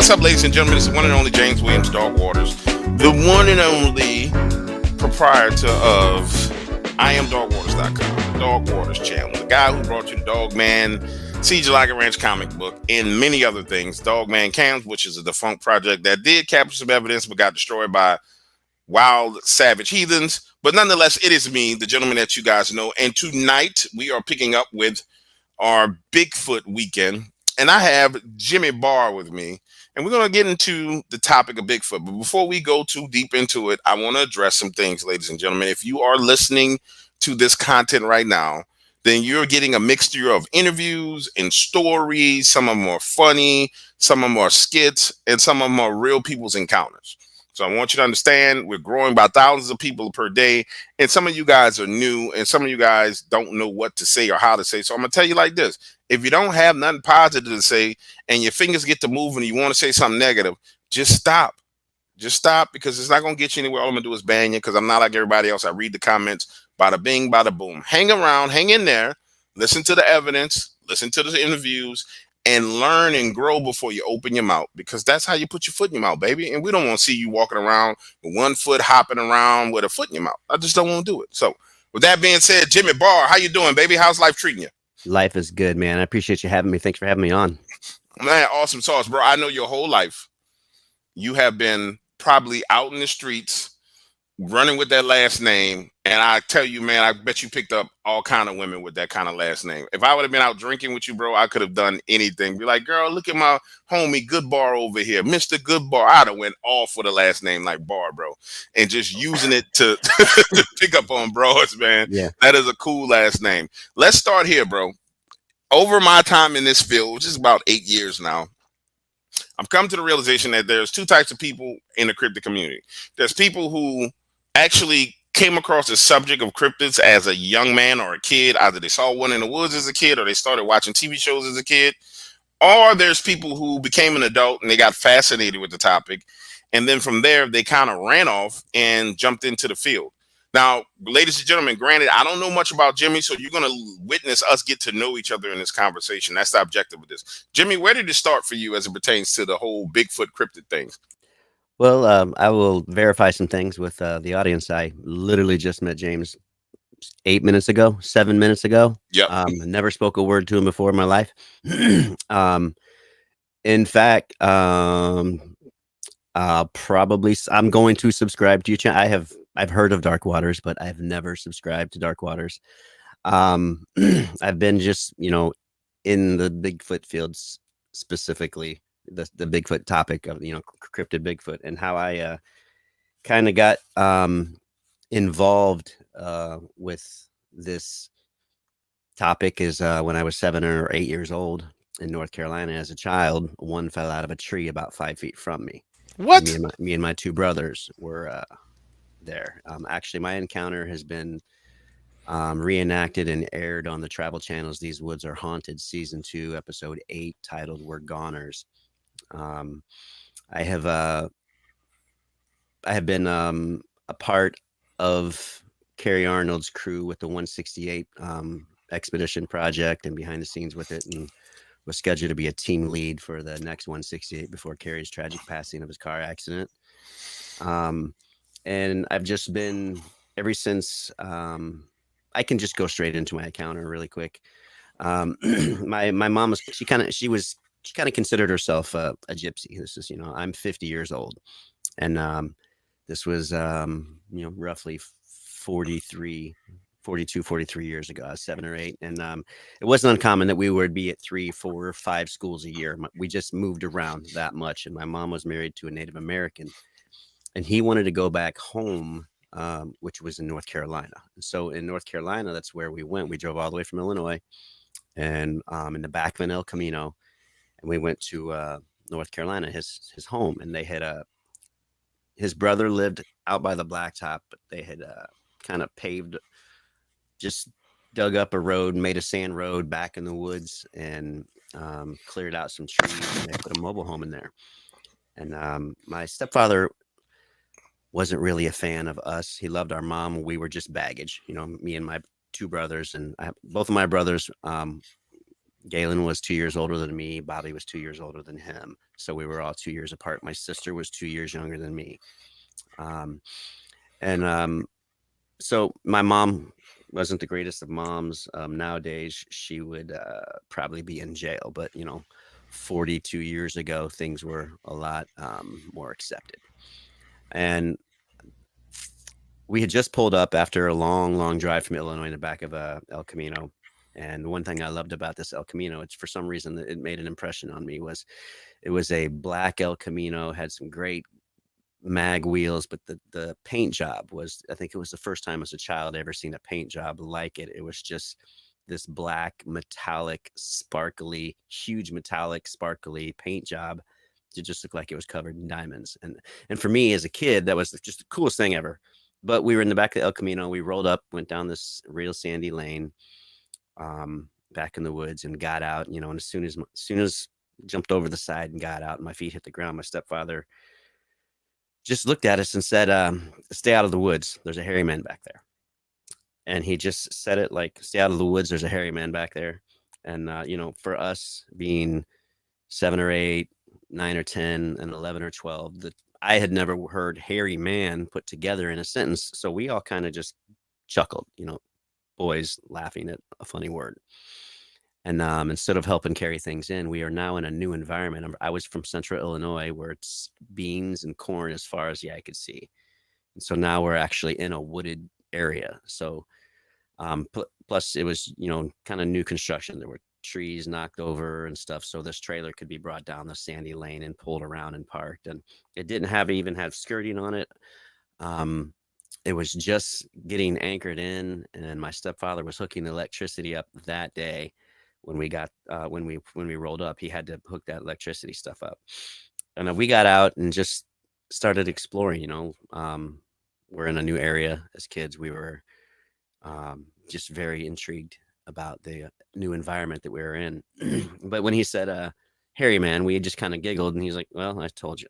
What's up, ladies and gentlemen? It's the one and only James Williams Dog Waters, the one and only proprietor of IamDogWaters.com, the Dog Waters channel, the guy who brought you the Dogman, Siege of Lager Ranch comic book, and many other things. Dogman Cams, which is a defunct project that did capture some evidence but got destroyed by wild, savage heathens. But nonetheless, it is me, the gentleman that you guys know. And tonight we are picking up with our Bigfoot weekend. And I have Jimmy Barr with me. And we're going to get into the topic of Bigfoot. But before we go too deep into it, I want to address some things, ladies and gentlemen. If you are listening to this content right now, then you're getting a mixture of interviews and stories. Some of them are funny, some of them are skits, and some of them are real people's encounters. So I want you to understand we're growing by thousands of people per day. And some of you guys are new and some of you guys don't know what to say or how to say. So I'm going to tell you like this. If you don't have nothing positive to say and your fingers get to moving and you want to say something negative, just stop. Just stop, because it's not going to get you anywhere. All I'm going to do is ban you, because I'm not like everybody else. I read the comments, bada bing, bada boom. Hang around, hang in there, listen to the evidence, listen to the interviews, and learn and grow before you open your mouth, because that's how you put your foot in your mouth, baby. And we don't want to see you walking around with one foot hopping around with a foot in your mouth. I just don't want to do it. So with that being said, Jimmy Barr, how you doing, baby? How's life treating you? Life is good, man. I appreciate you having me. Thanks for having me on. Man, awesome sauce, bro. I know your whole life you have been probably out in the streets running with that last name. And I tell you, man, I bet you picked up all kind of women with that kind of last name. If I would have been out drinking with you, bro, I could have done anything. Be like, girl, look at my homie Good Bar over here, Mr. Good Bar. I'd have went all for the last name like Bar, bro, and just using it to, to pick up on bros, man. Yeah. That is a cool last name. Let's start here, bro. Over my time in this field, which is about 8 years now, I've come to the realization that there's two types of people in the cryptid community. There's people who actually came across the subject of cryptids as a young man or a kid. Either they saw one in the woods as a kid or they started watching TV shows as a kid. Or there's people who became an adult and they got fascinated with the topic. And then from there, they kind of ran off and jumped into the field. Now, ladies and gentlemen, granted, I don't know much about Jimmy, so you're going to witness us get to know each other in this conversation. That's the objective of this. Jimmy, where did it start for you as it pertains to the whole Bigfoot cryptid things? Well, I will verify some things with the audience. I literally just met James 8 minutes ago, 7 minutes ago. Yep. Never spoke a word to him before in my life. In fact, probably I'm going to subscribe to your channel. I've heard of Dark Waters, but I've never subscribed to Dark Waters. I've been just, in the Bigfoot fields, specifically the Bigfoot topic of, cryptid Bigfoot, and how I kind of got involved with this topic is when I was 7 or 8 years old in North Carolina as a child. One fell out of a tree about 5 feet from me. What? Me and my two brothers were there. Actually, my encounter has been reenacted and aired on the Travel Channel's These Woods Are Haunted Season 2, Episode 8, titled We're Goners. I have been a part of Kerry Arnold's crew with the 168 expedition project and behind the scenes with it, and was scheduled to be a team lead for the next 168 before Kerry's tragic passing of his car accident. And I've just been, ever since, I can just go straight into my encounter really quick. My mom was, she kind of considered herself a gypsy. This is, I'm 50 years old, and this was, roughly 43 years ago. I was 7 or 8. And it wasn't uncommon that we would be at 3, 4, 5 schools a year. We just moved around that much. And my mom was married to a Native American, and he wanted to go back home, which was in North Carolina. And so in North Carolina, that's where we went. We drove all the way from Illinois and in the back of an El Camino, and we went to North Carolina, his home. And they had his brother lived out by the blacktop, but they had kind of just dug up a road, made a sand road back in the woods, and cleared out some trees, and they put a mobile home in there. And my stepfather wasn't really a fan of us. He loved our mom. We were just baggage, me and my two brothers. And both of my brothers, Galen was 2 years older than me. Bobby was 2 years older than him. So we were all 2 years apart. My sister was 2 years younger than me. Um, and So my mom wasn't the greatest of moms. Nowadays, she would probably be in jail, but 42 years ago, things were a lot more accepted. And we had just pulled up after a long, long drive from Illinois in the back of a El Camino. And one thing I loved about this El Camino, it's for some reason that it made an impression on me, was it was a black El Camino, had some great mag wheels, but the paint job was, I think it was the first time as a child I ever seen a paint job like it. It was just this black metallic sparkly, huge metallic sparkly paint job. It just looked like it was covered in diamonds. And for me as a kid, that was just the coolest thing ever. But we were in the back of the El Camino. We rolled up, went down this real sandy lane, back in the woods, and got out. And as soon as jumped over the side and got out, and my feet hit the ground, my stepfather just looked at us and said, "Stay out of the woods. There's a hairy man back there." And he just said it like, "Stay out of the woods. There's a hairy man back there." And for us being 7 or 8, 9 or 10, and 11 or 12, I had never heard hairy man put together in a sentence. So we all kind of just chuckled, boys laughing at a funny word. And instead of helping carry things in, we are now in a new environment. I was from central Illinois, where it's beans and corn as far as the eye could see. And so now we're actually in a wooded area. So plus it was, kind of new construction. There were trees knocked over and stuff. So this trailer could be brought down the sandy lane and pulled around and parked. And it didn't even have skirting on it. It was just getting anchored in, and my stepfather was hooking the electricity up that day. When we rolled up, he had to hook that electricity stuff up. And we got out and just started exploring. We're in a new area. As kids, we were just very intrigued about the new environment that we were in. But when he said hairy man, we just kind of giggled, and he's like, "Well, I told you."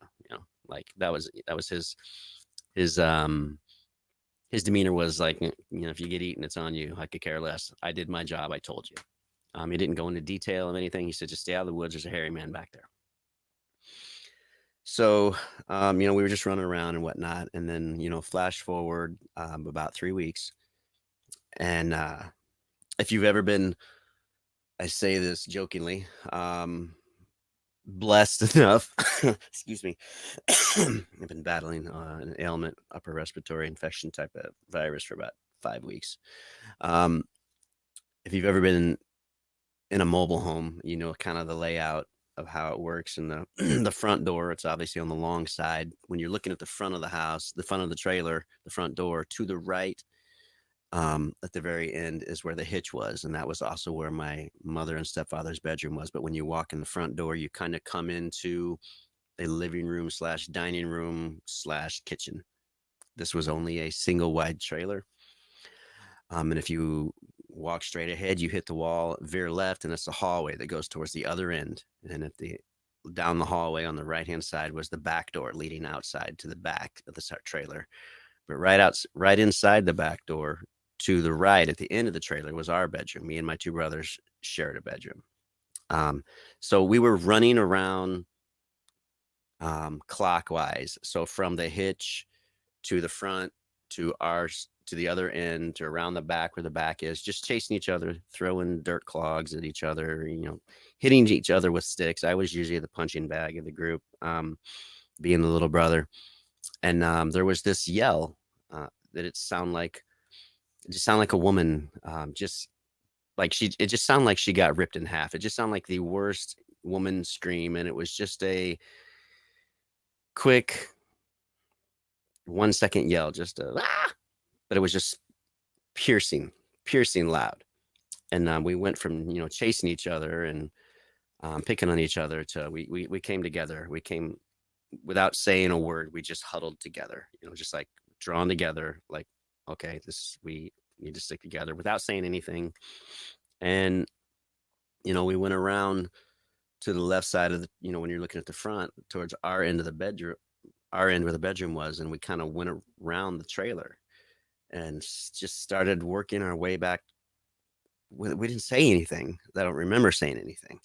Like that was his demeanor was like, "If you get eaten, it's on you. I could care less. I did my job. I told you." He didn't go into detail of anything. He said, "Just stay out of the woods. There's a hairy man back there." So, we were just running around and whatnot. And then, flash forward about 3 weeks. And if you've ever been, I say this jokingly, blessed enough, excuse me, I've been battling an ailment, upper respiratory infection type of virus for about 5 weeks. If you've ever been in a mobile home, kind of the layout of how it works. And the front door, it's obviously on the long side. When you're looking at the front of the house, the front of the trailer, the front door to the right, at the very end is where the hitch was. And that was also where my mother and stepfather's bedroom was. But when you walk in the front door, you kind of come into a living room / dining room / kitchen. This was only a single wide trailer. And if you walk straight ahead, you hit the wall, veer left, and it's a hallway that goes towards the other end. And down the hallway on the right-hand side was the back door leading outside to the back of the trailer. But right inside the back door to the right at the end of the trailer was our bedroom. Me and my two brothers shared a bedroom. So we were running around clockwise. So from the hitch to the front to ours, to the other end, to around the back where the back is, just chasing each other, throwing dirt clogs at each other, hitting each other with sticks. I was usually the punching bag of the group, being the little brother. And there was this yell that it just sounded like a woman, it just sounded like she got ripped in half. It just sounded like the worst woman scream. And it was just a quick 1-second yell, just but it was just piercing loud. And we went from chasing each other and picking on each other to we came together. We came without saying a word. We just huddled together, just like drawn together, like, okay, we need to stick together without saying anything. And we went around to the left side of the, when you're looking at the front, towards our end of the bedroom, our end where the bedroom was, and we kind of went around the trailer and just started working our way back. We didn't say anything. I don't remember saying anything,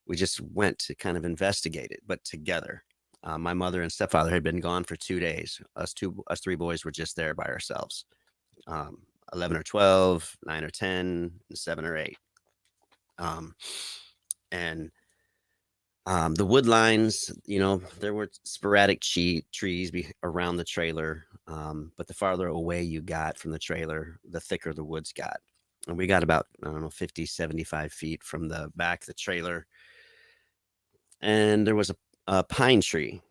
we just went to kind of investigate it, but together. My mother and stepfather had been gone for 2 days. Us three boys were just there by ourselves. 11 or 12, 9 or 10, and 7 or 8. Um, and the wood lines, there were sporadic trees around the trailer. But the farther away you got from the trailer, the thicker the woods got. And we got about, I don't know, 50, 75 feet from the back of the trailer. And there was a pine tree.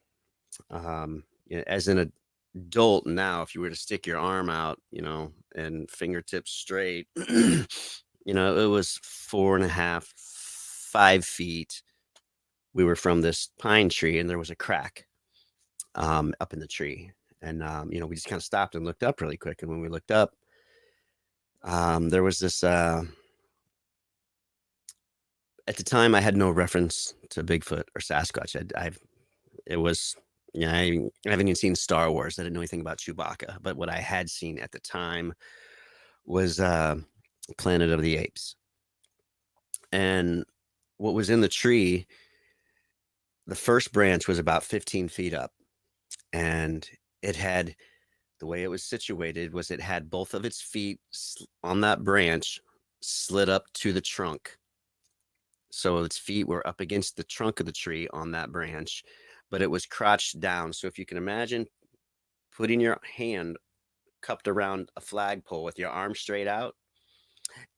As an adult now, if you were to stick your arm out, and fingertips straight, it was 4.5, 5 feet. We were from this pine tree, and there was a crack up in the tree. And, we just kind of stopped and looked up really quick. And when we looked up, there was this, at the time I had no reference to Bigfoot or Sasquatch. I haven't even seen Star Wars. I didn't know anything about Chewbacca, but what I had seen at the time was Planet of the Apes. And what was in the tree, the first branch was about 15 feet up, and it had, the way it was situated was it had both of its feet on that branch slid up to the trunk. So its feet were up against the trunk of the tree on that branch, but it was crotched down. So if you can imagine putting your hand cupped around a flagpole with your arm straight out,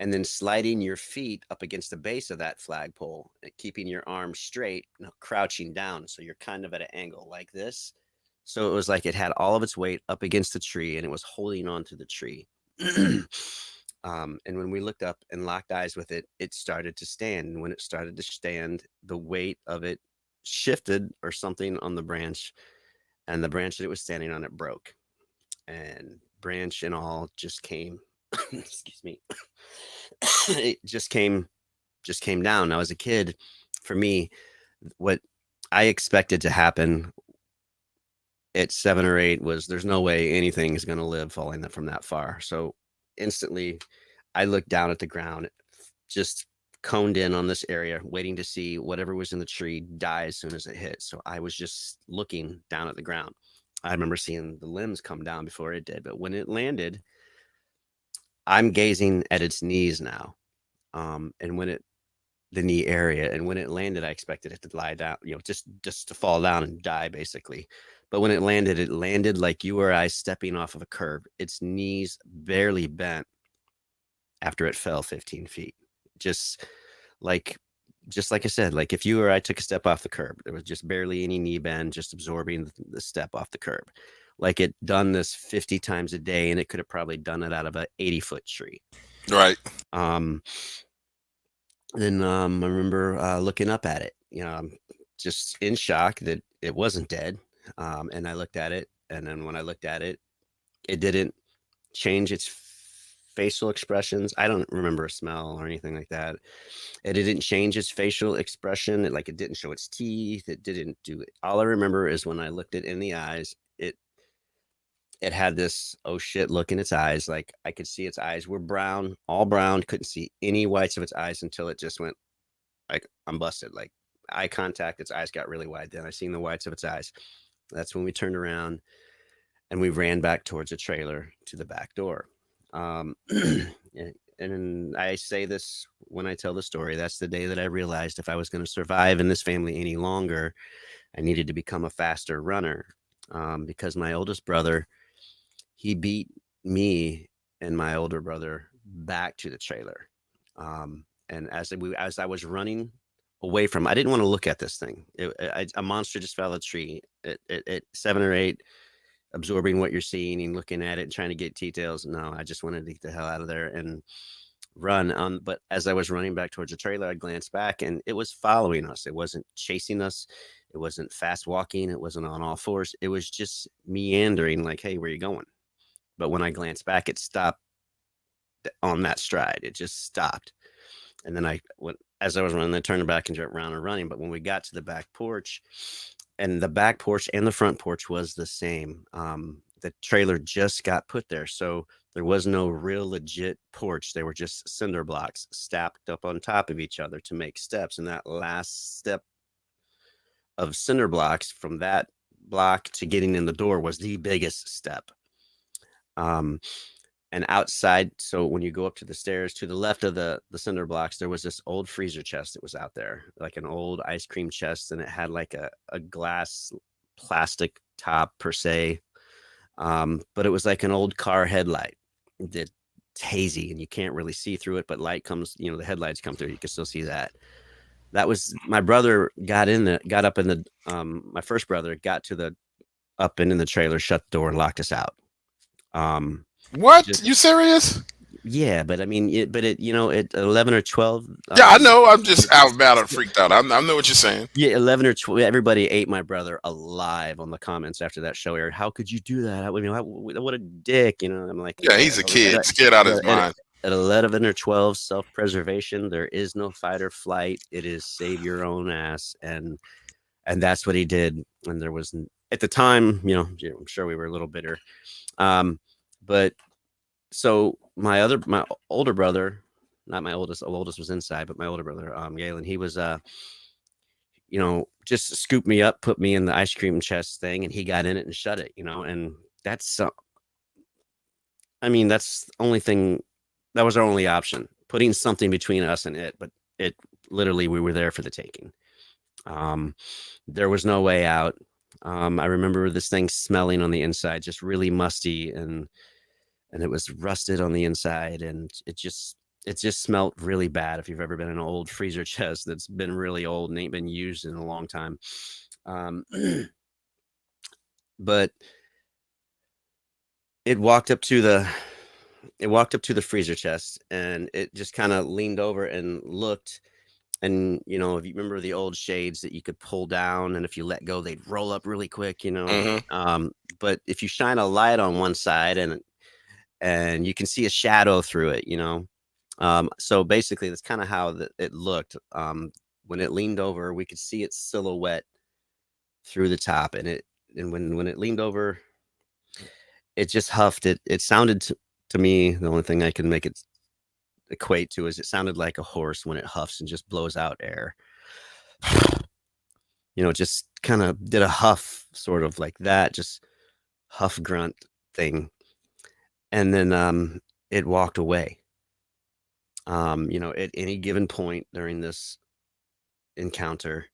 and then sliding your feet up against the base of that flagpole and keeping your arm straight, crouching down. So you're kind of at an angle like this. So it was like it had all of its weight up against the tree, and it was holding on to the tree. And when we looked up and locked eyes with it, it started to stand. And when it started to stand, the weight of it shifted or something on the branch, and the branch that it was standing on, it broke. And branch and all just came, excuse me, it just came down. Now, as a kid, for me, what I expected to happen at 7 or 8 was, there's no way anything is going to live falling from that far. So instantly I looked down at the ground, just coned in on this area, waiting to see whatever was in the tree die as soon as it hit. So I was just looking down at the ground. I remember seeing the limbs come down before it did, but when it landed, I'm gazing at its knees now. And when the knee area, and when it landed, I expected it to lie down, just to fall down and die basically. But when it landed like you or I stepping off of a curb. Its knees barely bent after it fell 15 feet. Just like I said, like if you or I took a step off the curb, there was just barely any knee bend, just absorbing the step off the curb. Like it done this 50 times a day, and it could have probably done it out of an 80-foot tree. Right. Then I remember looking up at it, just in shock that it wasn't dead. And I looked at it, and then when I looked at it, it didn't change its facial expressions. I don't remember a smell or anything like that. It didn't change its facial expression. It didn't show its teeth. It didn't do it. All I remember is when I looked it in the eyes, it had this oh shit look in its eyes. Like I could see its eyes were brown, all brown. Couldn't see any whites of its eyes until it just went like, I'm busted. Like eye contact, its eyes got really wide. Then I seen the whites of its eyes. That's when we turned around and we ran back towards the trailer to the back door. And I say this when I tell the story. That's the day that I realized if I was going to survive in this family any longer, I needed to become a faster runner. Because my oldest brother, he beat me and my older brother back to the trailer. And as I was running away from, I didn't want to look at this thing. A monster just fell a tree at 7 or 8, absorbing what you're seeing and looking at it and trying to get details. No, I just wanted to get the hell out of there and run. But as I was running back towards the trailer, I glanced back, and it was following us. It wasn't chasing us. It wasn't fast walking. It wasn't on all fours. It was just meandering like, hey, where are you going? But when I glanced back, it stopped on that stride. It just stopped. And then as I was running, I turned back and around and running. But when we got to the back porch, and the back porch and the front porch was the same, the trailer just got put there. So There was no real legit porch. They were just cinder blocks stacked up on top of each other to make steps. And that last step of cinder blocks from that block to getting in the door was the biggest step. Um, and outside, so when you go up to the stairs to the left of the cinder blocks, there was this old freezer chest that was out there, like an old ice cream chest, and it had like a glass plastic top per se, but it was like an old car headlight that's hazy and you can't really see through it, but light comes, the headlights come through, you can still see that. That was my brother got up in the my first brother got to the up and in the trailer, shut the door and locked us out. What? Just You serious? Yeah, but I mean, at 11 or 12. Yeah, I know. I'm just out about it, freaked out. I know what you're saying. Yeah, 11 or 12. Everybody ate my brother alive on the comments after that show aired. How could you do that? What a dick, I'm like, Yeah, he's a kid, scared out of his mind. At 11 or 12, self-preservation, there is no fight or flight. It is save your own ass. And that's what he did. And there was, at the time, I'm sure we were a little bitter. But so my older brother, not my oldest was inside, but my older brother, Galen, he was, just scooped me up, put me in the ice cream chest thing, and he got in it and shut it, and that's, that's the only thing, that was our only option, putting something between us and it, but it literally, we were there for the taking. There was no way out. I remember this thing smelling on the inside, just really musty, and it was rusted on the inside, and it just smelled really bad. If you've ever been in an old freezer chest that's been really old and ain't been used in a long time. But it walked up to the freezer chest, and it just kind of leaned over and looked. And, if you remember the old shades that you could pull down, and if you let go, they'd roll up really quick, but if you shine a light on one side and you can see a shadow through it, so basically that's kind of how it looked. When it leaned over, we could see its silhouette through the top, and when it leaned over, it just huffed. It sounded to me, the only thing I can make it equate to is it sounded like a horse when it huffs and just blows out air. Just kind of did a huff, sort of like that, just huff grunt thing. And then it walked away. At any given point during this encounter,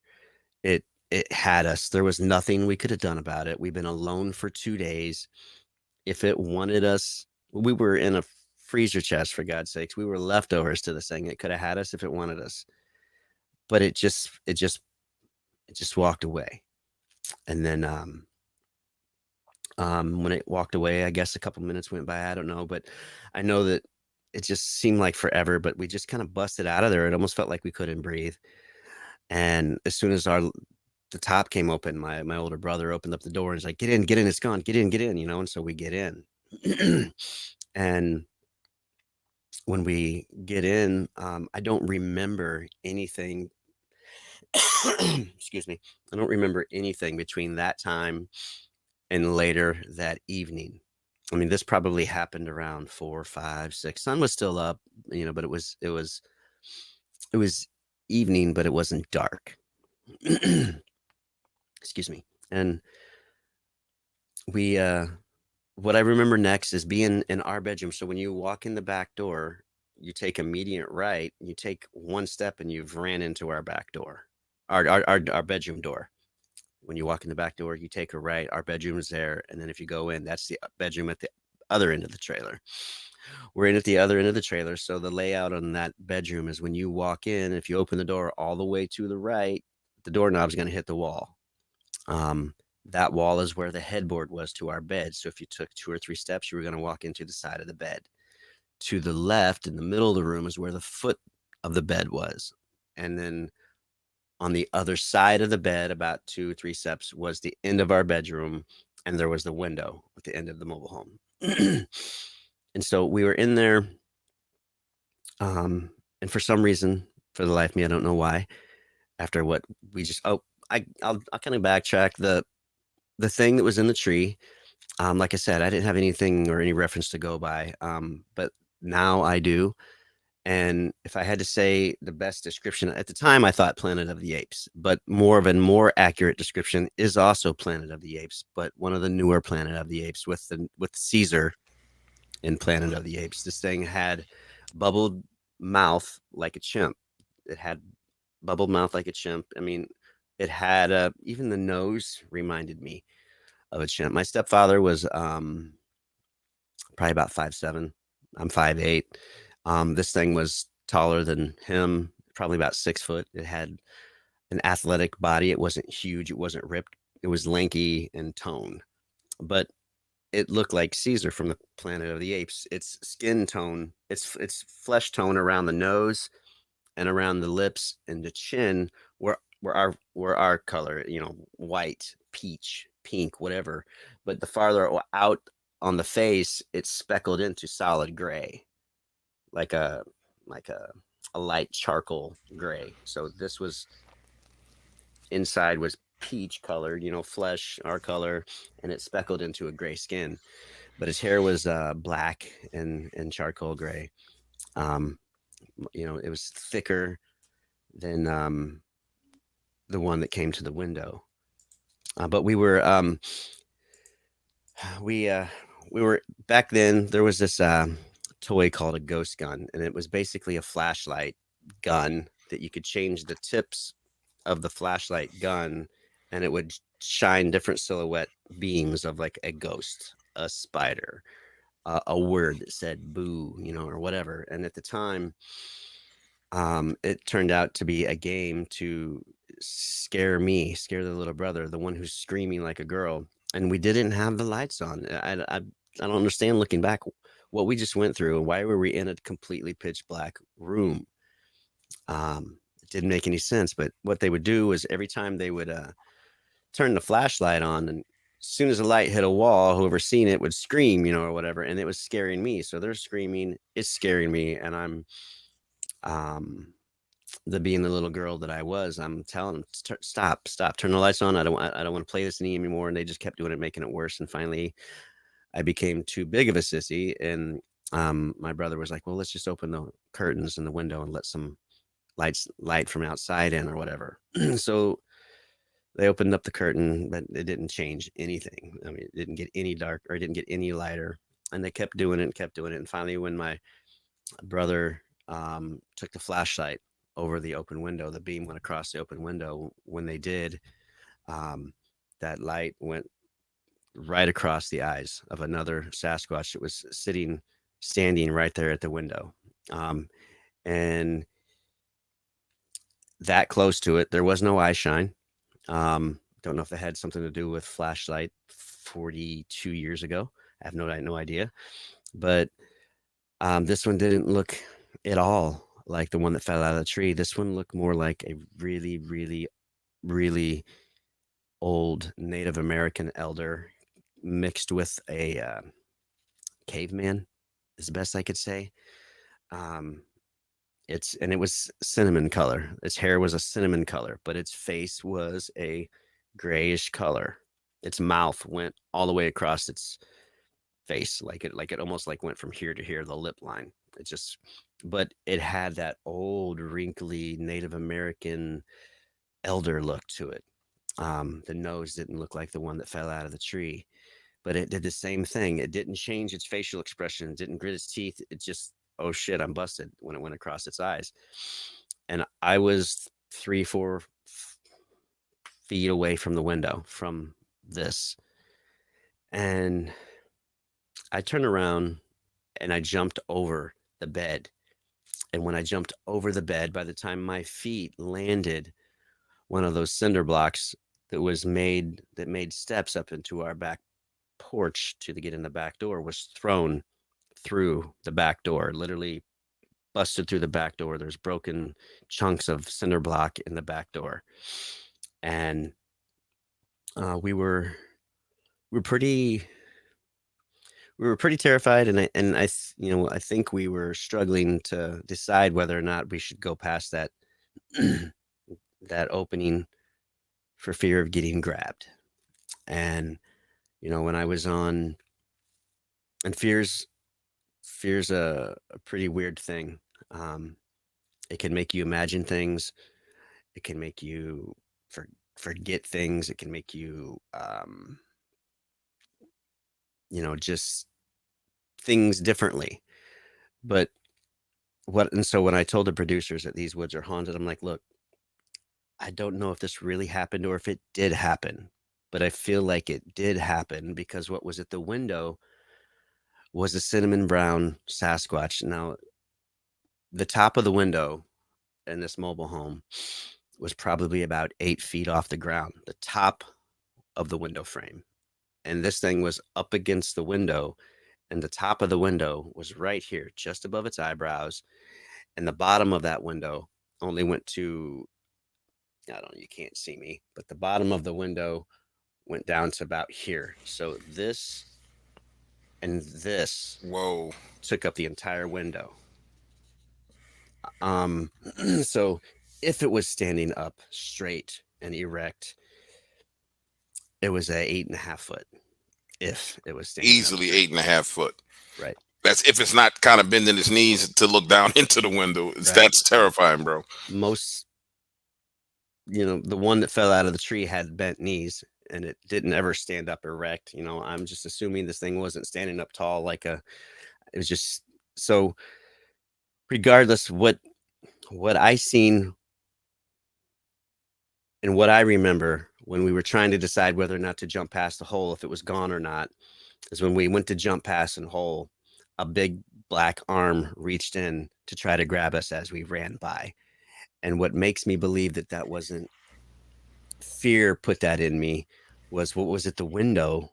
it had us. There was nothing we could have done about it. We've been alone for 2 days. If it wanted us, we were in a freezer chest, for God's sakes. We were leftovers to this thing. It could have had us if it wanted us, but it just walked away. And then when it walked away, I guess a couple minutes went by, I don't know, but I know that it just seemed like forever, but we just kind of busted out of there. It almost felt like we couldn't breathe. And as soon as the top came open, my older brother opened up the door and was like, get in, it's gone, get in, and so we get in. And when we get in, I don't remember anything. Excuse me. I don't remember anything between that time and later that evening. This probably happened around 4, 5, 6. Sun was still up, but it was evening, but it wasn't dark. Excuse me. And we, what I remember next is being in our bedroom. So when you walk in the back door, you take immediate right, you take one step and you've ran into our back door, our bedroom door. When you walk in the back door, you take a right, our bedroom is there. And then if you go in, that's the bedroom at the other end of the trailer. We're in at the other end of the trailer. So the layout on that bedroom is when you walk in, if you open the door all the way to the right, the doorknob's going to hit the wall. That wall is where the headboard was to our bed. So if you took 2 or 3 steps, you were going to walk into the side of the bed. To the left, in the middle of the room, is where the foot of the bed was. And then on the other side of the bed, about 2 or 3 steps, was the end of our bedroom. And there was the window at the end of the mobile home. And so we were in there. And for some reason, for the life of me, I don't know why, after what we just, I'll kind of backtrack. The thing that was in the tree, Like I said, I didn't have anything or any reference to go by, but now I do. And if I had to say the best description at the time, I thought Planet of the Apes, but more accurate description is also Planet of the Apes, but one of the newer Planet of the Apes with Caesar in Planet of the Apes. This thing had bubbled mouth like a chimp. It had bubbled mouth like a chimp. I mean, it had even the nose reminded me of a chimp. My stepfather was probably about 5'7". I'm 5'8". This thing was taller than him, probably about 6 foot. It had an athletic body. It wasn't huge. It wasn't ripped. It was lanky and toned, but it looked like Caesar from the Planet of the Apes. Its skin tone, its flesh tone around the nose and around the lips and the chin were our color, white, peach, pink, whatever. But the farther out on the face, it's speckled into solid gray, like a light charcoal gray. So this was inside was peach colored, flesh, our color, and it speckled into a gray skin. But his hair was black and charcoal gray. Um, it was thicker than the one that came to the window. But we we were back then. There was this toy called a ghost gun, and it was basically a flashlight gun that you could change the tips of the flashlight gun, and it would shine different silhouette beams of like a ghost, a spider, a word that said boo, or whatever. And at the time, it turned out to be a game to scare me, scare the little brother, the one who's screaming like a girl. And we didn't have the lights on. I don't understand looking back what we just went through and why were we in a completely pitch black room. It didn't make any sense. But what they would do was every time they would turn the flashlight on, and as soon as the light hit a wall, whoever seen it would scream, or whatever, and it was scaring me. So they're screaming, it's scaring me, and I'm the being the little girl that I was, I'm telling them, stop, turn the lights on. I don't want to play this anymore. And they just kept doing it, making it worse. And finally, I became too big of a sissy, and my brother was like, "Well, let's just open the curtains in the window and let some light from outside in, or whatever." So they opened up the curtain, but it didn't change anything. I mean, it didn't get any dark, or it didn't get any lighter. And they kept doing it and kept doing it. And finally, when my brother took the flashlight over the open window, the beam went across the open window. When they did, that light went right across the eyes of another Sasquatch that was standing right there at the window. And that close to it, there was no eye shine. Don't know if it had something to do with flashlight 42 years ago. I have no idea. But this one didn't look at all like the one that fell out of the tree. This one looked more like a really, really, really old Native American elder mixed with a caveman, is the best I could say. It was cinnamon color. Its hair was a cinnamon color, but its face was a grayish color. Its mouth went all the way across its face, like it almost like went from here to here, the lip line. But it had that old, wrinkly Native American elder look to it. The nose didn't look like the one that fell out of the tree, but it did the same thing. It didn't change its facial expression. It didn't grit its teeth. It just, oh shit, I'm busted when it went across its eyes. And I was 3-4 feet away from the window from this. And I turned around and I jumped over the bed. And when I jumped over the bed, by the time my feet landed one of those cinder blocks that made steps up into our back porch to get in the back door, was thrown through the back door, literally busted through the back door. There's broken chunks of cinder block in the back door. And we were pretty terrified, and I think we were struggling to decide whether or not we should go past that that opening for fear of getting grabbed. And When I was on, and fear's a pretty weird thing. Um, it can make you imagine things. It can make you for, forget things. It can make you, just things differently. But and so when I told the producers that these woods are haunted, I'm like, look, I don't know if this really happened or if it did happen, but I feel like it did happen because what was at the window was a cinnamon brown Sasquatch. Now, the top of the window in this mobile home was probably about 8 feet off the ground, the top of the window frame. And this thing was up against the window, and the top of the window was right here, just above its eyebrows. And the bottom of that window only went to, I don't know, you can't see me, but the bottom of the window went down to about here. So this and this Whoa. took up the entire window. Um, so if it was standing up straight and erect, it was a 8.5 foot. If it was standing up Easily straight, 8.5 foot. right, That's if it's not kind of bending his knees to look down into the window. right. That's terrifying, bro. Most, the one that fell out of the tree had bent knees, and it didn't ever stand up erect. I'm just assuming this thing wasn't standing up tall like a. It was just so. Regardless, what I seen and what I remember when we were trying to decide whether or not to jump past the hole, if it was gone or not, is when we went to jump past the hole, a big black arm reached in to try to grab us as we ran by. And what makes me believe that that wasn't fear put that in me was what was at the window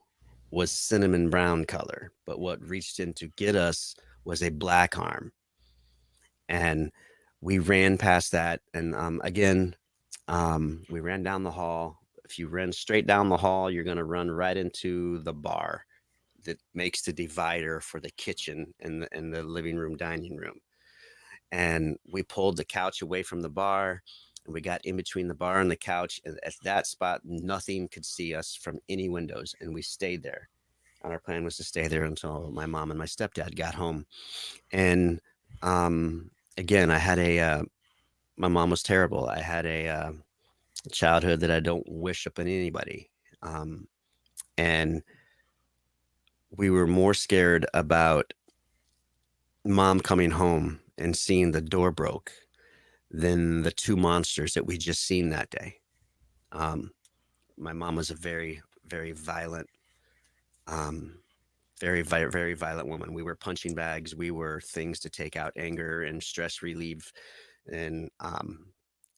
was cinnamon brown color, but what reached in to get us was a black arm. And we ran past that. And again, we ran down the hall. If you run straight down the hall, you're going to run right into the bar that makes the divider for the kitchen and the living room, dining room. And we pulled the couch away from the bar, and we got in between the bar and the couch. And at that spot, nothing could see us from any windows. And we stayed there. And our plan was to stay there until my mom and my stepdad got home. And again, I had my mom was terrible. I had a childhood that I don't wish upon anybody. And we were more scared about mom coming home and seeing the door broke than the two monsters that we just seen that day. My mom was a very, very violent, very violent woman. We were punching bags. We were things to take out anger and stress relief. And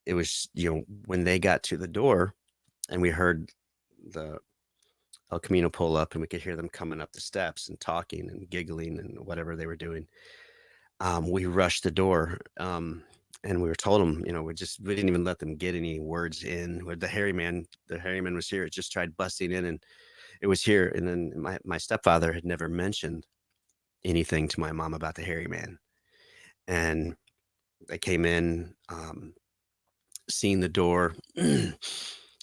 it was, when they got to the door and we heard the El Camino pull up and we could hear them coming up the steps and talking and giggling and whatever they were doing. We rushed the door. And we were told them, we didn't even let them get any words in. The hairy man was here. It just tried busting in, and it was here. And then my stepfather had never mentioned anything to my mom about the hairy man. And they came in, seen the door,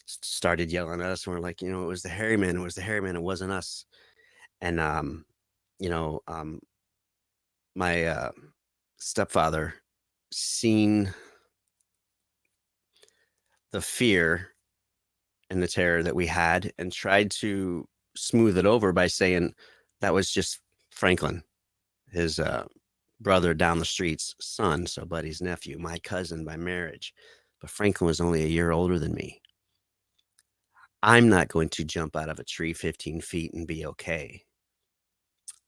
started yelling at us. And we're like, it was the hairy man. It was the hairy man. It wasn't us. And, my stepfather seen the fear and the terror that we had and tried to smooth it over by saying that was just Franklin, his brother down the street's son, so Buddy's nephew, my cousin by marriage. But Franklin was only a year older than me. I'm not going to jump out of a tree 15 feet and be okay.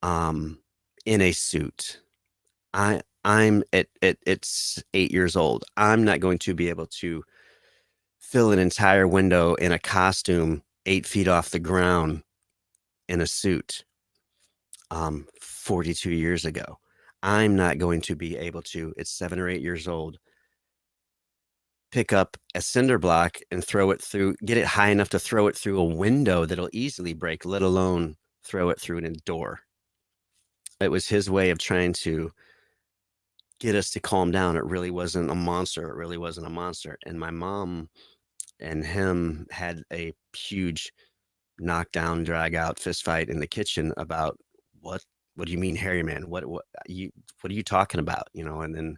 In a suit. I'm it's 8 years old. I'm not going to be able to fill an entire window in a costume 8 feet off the ground in a suit 42 years ago. I'm not going to be able to, at 7 or 8 years old, pick up a cinder block and throw it through, get it high enough to throw it through a window that'll easily break, let alone throw it through a door. It was his way of trying to get us to calm down. It really wasn't a monster. It really wasn't a monster. And my mom and him had a huge knockdown, drag out, fist fight in the kitchen about what what do you mean, hairy man? What are you talking about? And then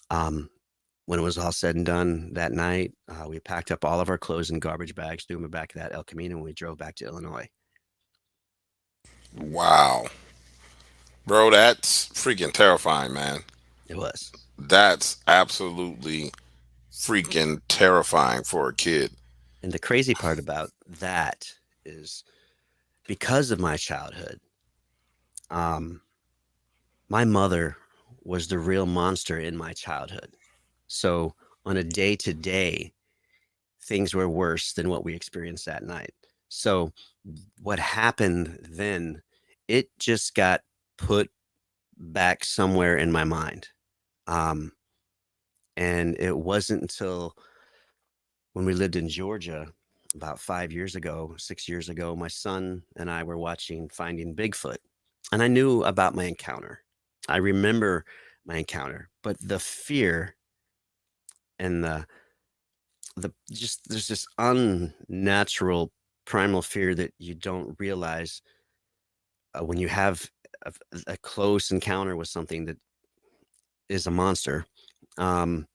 um, when it was all said and done that night, we packed up all of our clothes in garbage bags, threw them back to that El Camino, and we drove back to Illinois. Wow, bro, that's freaking terrifying, man. It was. That's absolutely freaking terrifying for a kid. And the crazy part about that is because of my childhood, um, my mother was the real monster in my childhood. So on a day to day, things were worse than what we experienced that night. So what happened then, it just got put back somewhere in my mind. Um, and it wasn't until when we lived in Georgia about 5 years ago, 6 years ago, my son and I were watching Finding Bigfoot. And I knew about my encounter. I remember my encounter, but the fear and the just there's this unnatural primal fear that you don't realize when you have a close encounter with something that is a monster. Um,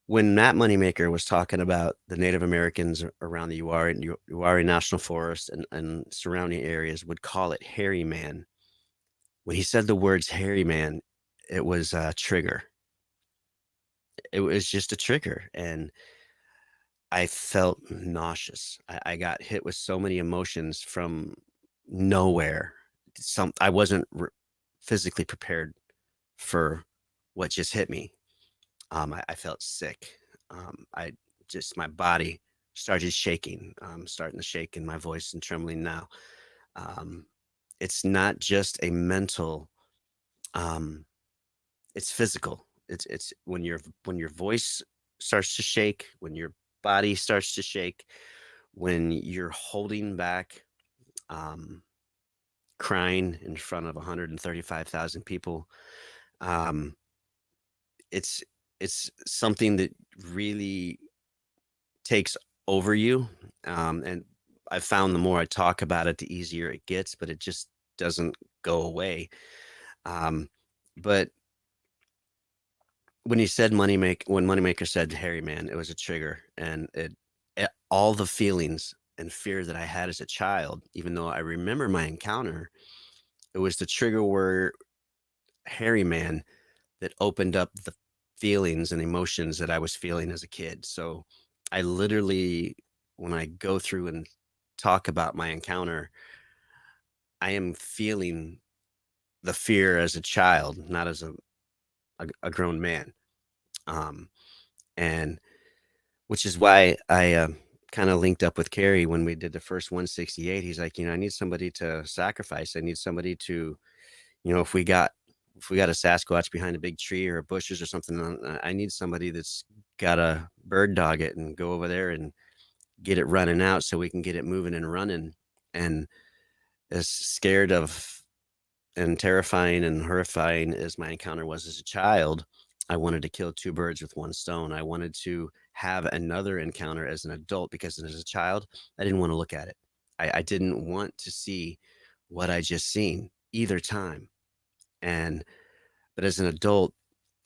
when Matt Moneymaker was talking about the Native Americans around the Uwharrie National Forest and surrounding areas would call it hairy man. When he said the words hairy man, it was a trigger. It was just a trigger. And I felt nauseous. I got hit with so many emotions from nowhere. I wasn't physically prepared for what just hit me. I felt sick. I just my body started shaking. Starting to shake in my voice and trembling now. Um, it's not just a mental. Um, it's physical. It's when your voice starts to shake, when your body starts to shake, when you're holding back, um, crying in front of 135,000 people. Um, it's it's something that really takes over you. And I found the more I talk about it, the easier it gets, but it just doesn't go away. Um, but when Moneymaker said Harry Man, it was a trigger, and all the feelings and fear that I had as a child, even though I remember my encounter, it was the trigger word Harry Man that opened up the feelings and emotions that I was feeling as a kid. So I literally, when I go through and talk about my encounter, I am feeling the fear as a child, not as a grown man. Um, and which is why I kind of linked up with Kerry when we did the first 168. He's like, I need somebody to sacrifice. I need somebody to, if we got a Sasquatch behind a big tree or bushes or something, I need somebody that's got a bird dog it and go over there and get it running out so we can get it moving and running. And as scared of and terrifying and horrifying as my encounter was as a child, I wanted to kill two birds with one stone. I wanted to have another encounter as an adult because as a child, I didn't want to look at it. I didn't want to see what I just seen either time. But as an adult,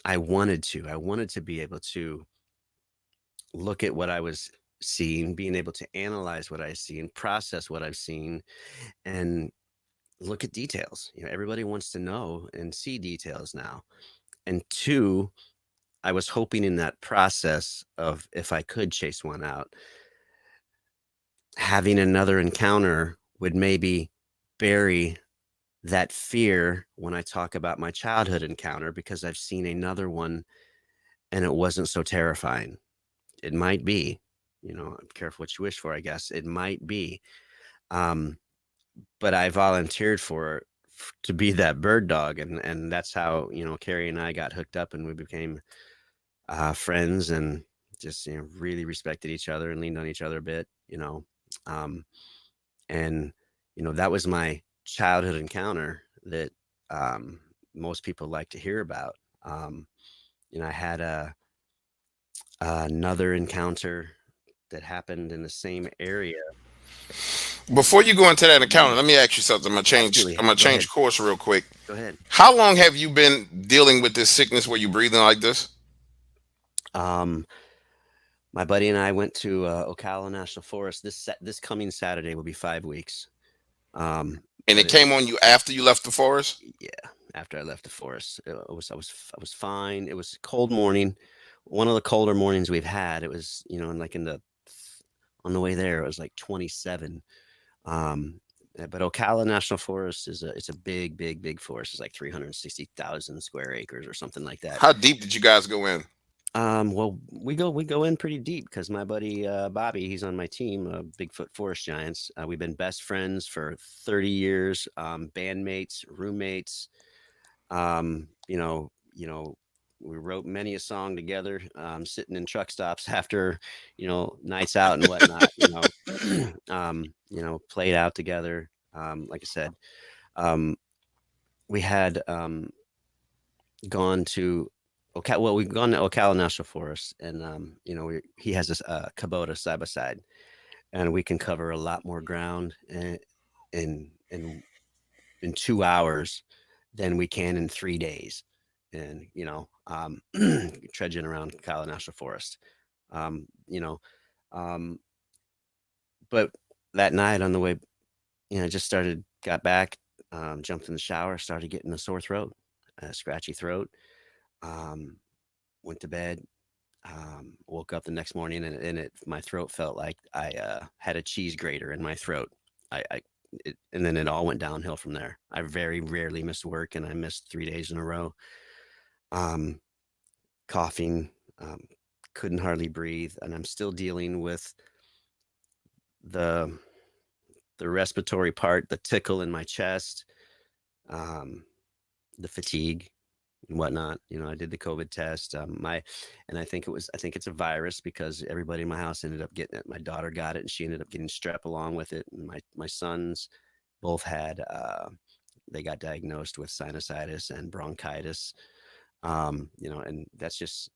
I wanted to. I wanted to be able to look at what I was seeing, being able to analyze what I see and process what I've seen, and look at details. Everybody wants to know and see details now. And two, I was hoping in that process of if I could chase one out, having another encounter would maybe bury that fear when I talk about my childhood encounter because I've seen another one and it wasn't so terrifying. It might be, careful what you wish for, I guess. It might be. Um, but I volunteered to be that bird dog. And that's how, Carrie and I got hooked up and we became friends and just, really respected each other and leaned on each other a bit. Um, and, that was my childhood encounter that most people like to hear about. I had another encounter that happened in the same area. Before you go into that encounter, let me ask you something. Absolutely. I'm gonna Go ahead. change course real quick. Go ahead. How long have you been dealing with this sickness where you breathing like this? Um, my buddy and I went to Ocala National Forest. This coming Saturday will be 5 weeks. And But it came on you after you left the forest? yeah, after I left the forest, I was fine. It was a cold morning, one of the colder mornings we've had. It was, and like in the on the way there, it was like 27. But Ocala National Forest it's a big forest. It's like 360,000 square acres or something like that. How deep did you guys go in? Well, we go in pretty deep because my buddy Bobby, he's on my team, Bigfoot Forest Giants. We've been best friends for 30 years, bandmates, roommates. Um, you know, you know, we wrote many a song together, sitting in truck stops after, nights out and whatnot. Played out together. Like I said, um, we had gone to well, we've gone to Ocala National Forest, and he has this Kubota side by side, and we can cover a lot more ground in 2 hours than we can in 3 days. And trudging around Ocala National Forest, um, you know, um, but that night on the way, just got back, jumped in the shower, started getting a sore throat, a scratchy throat. Um, Went to bed, woke up the next morning, and my throat felt like I had a cheese grater in my throat. And then it all went downhill from there. I very rarely missed work, and I missed 3 days in a row. Um, Coughing, couldn't hardly breathe, and I'm still dealing with the the respiratory part, the tickle in my chest, um, the fatigue and whatnot. I did the COVID test. And I think it's a virus because everybody in my house ended up getting it. My daughter got it, and she ended up getting strep along with it. And my sons both had, they got diagnosed with sinusitis and bronchitis. And that's just,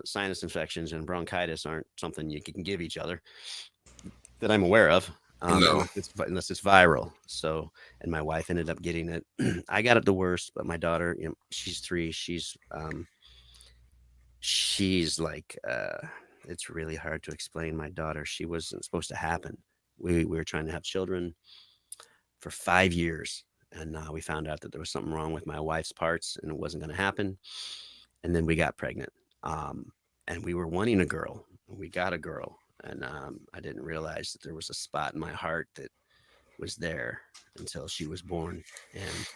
sinus infections and bronchitis aren't something you can give each other that I'm aware of. No. Unless it's viral. So, and my wife ended up getting it. I got it the worst, but my daughter, she's 3. She's like, it's really hard to explain. My daughter, she wasn't supposed to happen. We were trying to have children for 5 years, and we found out that there was something wrong with my wife's parts, and it wasn't going to happen. And then we got pregnant, and we were wanting a girl. We got a girl, and I didn't realize that there was a spot in my heart that was there until she was born. And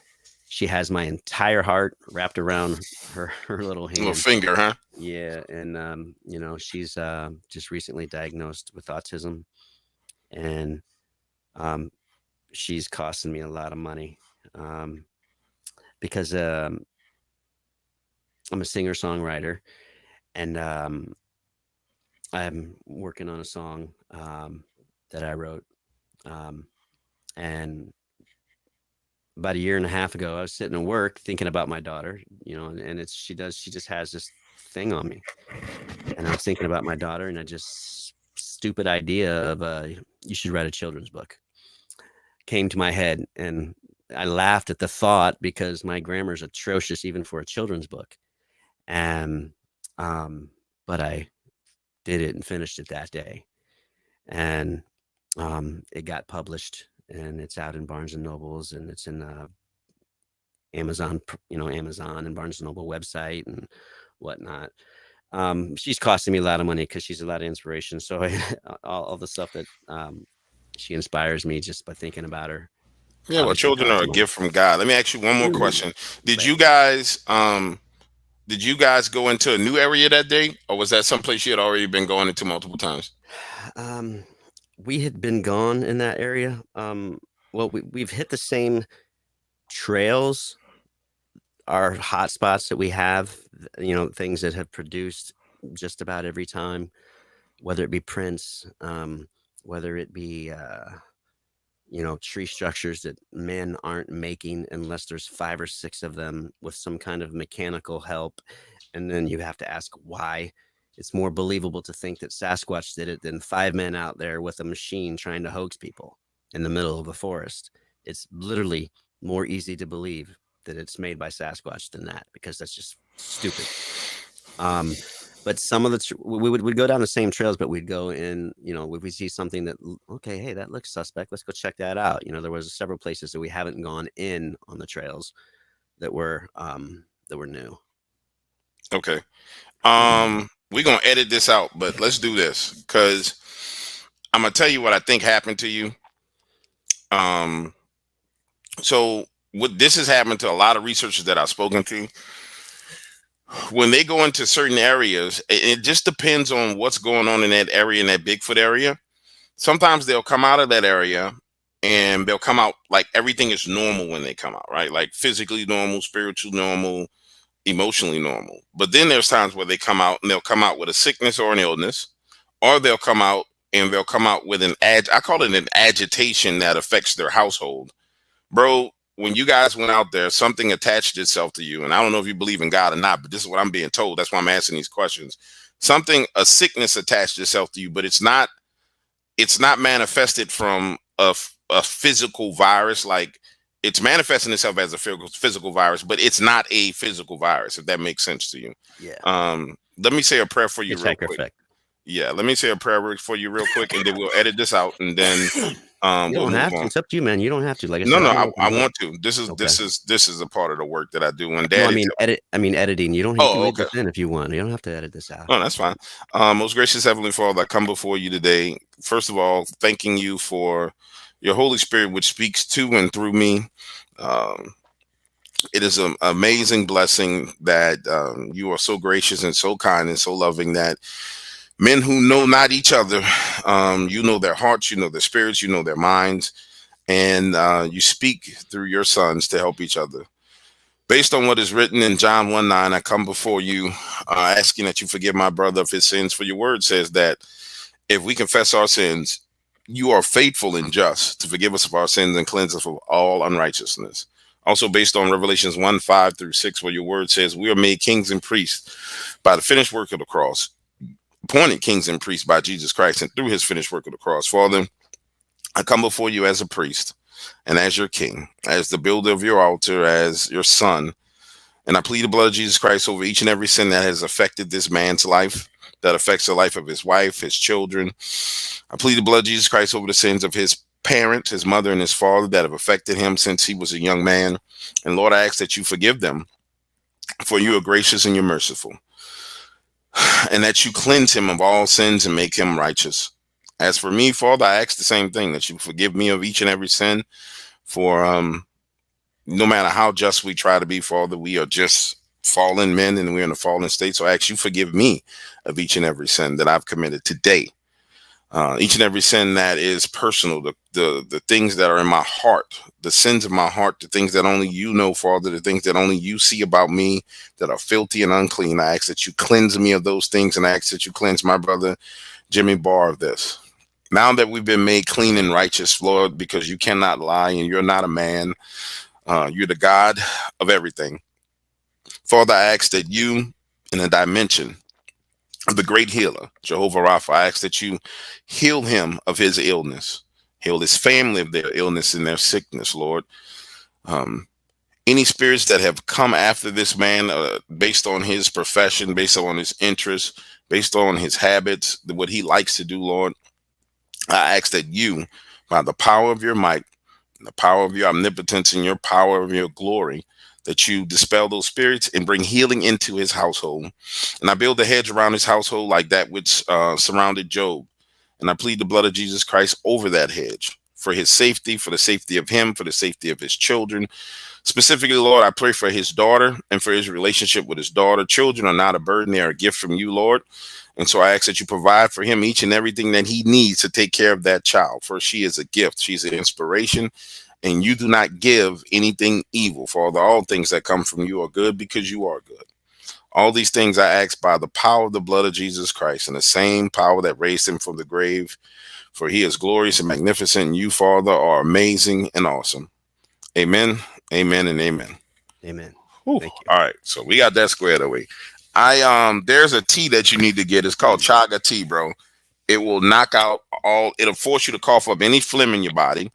she has my entire heart wrapped around her little hand. Little finger, huh? Yeah, and she's just recently diagnosed with autism, and she's costing me a lot of money, because I'm a singer songwriter, and I'm working on a song that I wrote, and about a year and a half ago, I was sitting at work thinking about my daughter, and she just has this thing on me, and I was thinking about my daughter, and I just stupid idea of you should write a children's book came to my head, and I laughed at the thought because my grammar is atrocious even for a children's book, and but I did it and finished it that day, and it got published, and it's out in Barnes and Nobles, and it's in Amazon, Amazon and Barnes and Noble website and whatnot. She's costing me a lot of money because she's a lot of inspiration. So all the stuff that she inspires me just by thinking about her. Yeah, well, Obviously children are costs a money. gift from God. Let me ask you one more Mhm. question. Did Right. you guys did you guys go into a new area that day, or was that someplace you had already been going into multiple times? Um, we had been gone in that area. Well, we've hit the same trails, our hot spots that we have, things that have produced just about every time, whether it be prints, whether it be, tree structures that men aren't making unless there's 5 or 6 of them with some kind of mechanical help. And then you have to ask why it's more believable to think that Sasquatch did it than 5 men out there with a machine trying to hoax people in the middle of the forest. It's literally more easy to believe that it's made by Sasquatch than that, because that's just stupid. But some of the we'd go down the same trails, but we'd go in, if we see something that, okay, hey, that looks suspect, let's go check that out. There was several places that we haven't gone in on the trails that were new. Okay. We're gonna edit this out, but let's do this, because I'm gonna tell you what I think happened to you. So what this has happened to a lot of researchers that I've spoken to. When they go into certain areas, it just depends on what's going on in that area, in that Bigfoot area. Sometimes they'll come out of that area and they'll come out like everything is normal when they come out, right? Like physically normal, spiritually normal, emotionally normal. But then there's times where they come out and they'll come out with a sickness or an illness, or they'll come out and they'll come out with I call it an agitation that affects their household. Bro, when you guys went out there, something attached itself to you. And I don't know if you believe in God or not, but this is what I'm being told. That's why I'm asking these questions. A sickness attached itself to you, but it's not manifested from a physical virus. Like, it's manifesting itself as a physical virus, but it's not a physical virus, if that makes sense to you. Yeah. Let me say a prayer for you real quick. Effect. Yeah, let me say a prayer for you real quick, and then we'll edit this out, and then you don't have to. It's up to you, man. You don't have to. Like I said, I want to. This is a part of the work that I do. When Daddy, editing. You don't have to leave this in if you want. You don't have to edit this out. Oh, that's fine. Most gracious Heavenly Father, I come before you today. First of all, thanking you for your Holy Spirit, which speaks to and through me. It is an amazing blessing that you are so gracious and so kind and so loving that men who know not each other, you know their hearts, you know their spirits, you know their minds, and you speak through your sons to help each other. Based on what is written in John 1:9, I come before you asking that you forgive my brother of his sins, for your word says that if we confess our sins, you are faithful and just to forgive us of our sins and cleanse us of all unrighteousness. Also based on Revelations 1:5-6, where your word says we are made kings and priests by the finished work of the cross, appointed kings and priests by Jesus Christ and through his finished work of the cross. Father, I come before you as a priest and as your king, as the builder of your altar, as your son. And I plead the blood of Jesus Christ over each and every sin that has affected this man's life, that affects the life of his wife, his children. I plead the blood of Jesus Christ over the sins of his parents, his mother and his father, that have affected him since he was a young man. And Lord, I ask that you forgive them, for you are gracious and you're merciful, and that you cleanse him of all sins and make him righteous. As for me, Father, I ask the same thing, that you forgive me of each and every sin, for no matter how just we try to be, Father, we are just fallen men and we're in a fallen state. So I ask you forgive me of each and every sin that I've committed today. Each and every sin that is personal, the things that are in my heart, the sins of my heart, the things that only you know, Father, the things that only you see about me that are filthy and unclean. I ask that you cleanse me of those things, and I ask that you cleanse my brother Jimmy Barr of this. Now that we've been made clean and righteous, Lord, because you cannot lie and you're not a man, you're the God of everything. Father, I ask that you, in a dimension of the great healer, Jehovah Rapha, I ask that you heal him of his illness, heal his family of their illness and their sickness, Lord. Any spirits that have come after this man based on his profession, based on his interests, based on his habits, what he likes to do, Lord, I ask that you, by the power of your might, the power of your omnipotence and your power of your glory, that you dispel those spirits and bring healing into his household. And I build a hedge around his household like that which surrounded Job. And I plead the blood of Jesus Christ over that hedge for his safety, for the safety of him, for the safety of his children. Specifically, Lord, I pray for his daughter and for his relationship with his daughter. Children are not a burden. They are a gift from you, Lord. And so I ask that you provide for him each and everything that he needs to take care of that child. For she is a gift. She's an inspiration. And you do not give anything evil. For all things that come from you are good, because you are good. All these things I ask by the power of the blood of Jesus Christ, and the same power that raised him from the grave. For he is glorious and magnificent, and you, Father, are amazing and awesome. Amen, amen, and amen. Amen. Thank you. All right, so we got that squared away. There's a tea that you need to get. It's called chaga tea, bro. It will knock out all. It'll force you to cough up any phlegm in your body,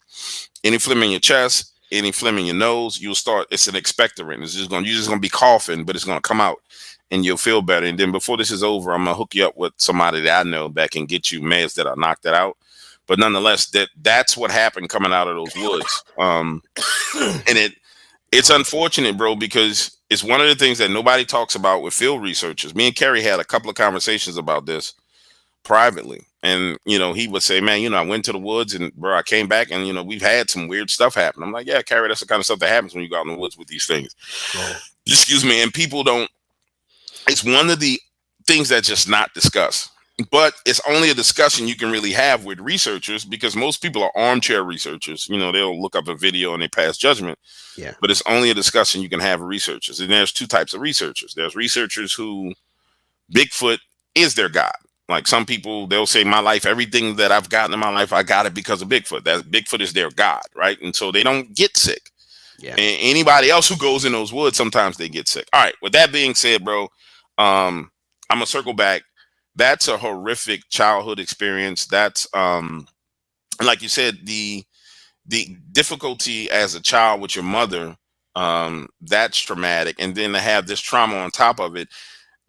any phlegm in your chest, any phlegm in your nose. You'll start. It's an expectorant. You're just gonna be coughing, but it's gonna come out, and you'll feel better. And then before this is over, I'm gonna hook you up with somebody that I know that can get you meds that'll knock that out. But nonetheless, that's what happened coming out of those woods. And it's unfortunate, bro, because it's one of the things that nobody talks about with field researchers. Me and Kerry had a couple of conversations about this privately. And, he would say, man, I went to the woods and, bro, I came back and, we've had some weird stuff happen. I'm like, yeah, Kerry, that's the kind of stuff that happens when you go out in the woods with these things. Right. Excuse me. And people don't, it's one of the things that's just not discussed. But it's only a discussion you can really have with researchers because most people are armchair researchers. They'll look up a video and they pass judgment. Yeah. But it's only a discussion you can have with researchers. And there's two types of researchers. There's researchers who Bigfoot is their God. Like some people, they'll say, my life, everything that I've gotten in my life, I got it because of Bigfoot. That Bigfoot is their God, right? And so they don't get sick. Yeah. And anybody else who goes in those woods, sometimes they get sick. All right. With that being said, bro, I'm gonna circle back. That's a horrific childhood experience. That's like you said, the difficulty as a child with your mother, that's traumatic. And then to have this trauma on top of it,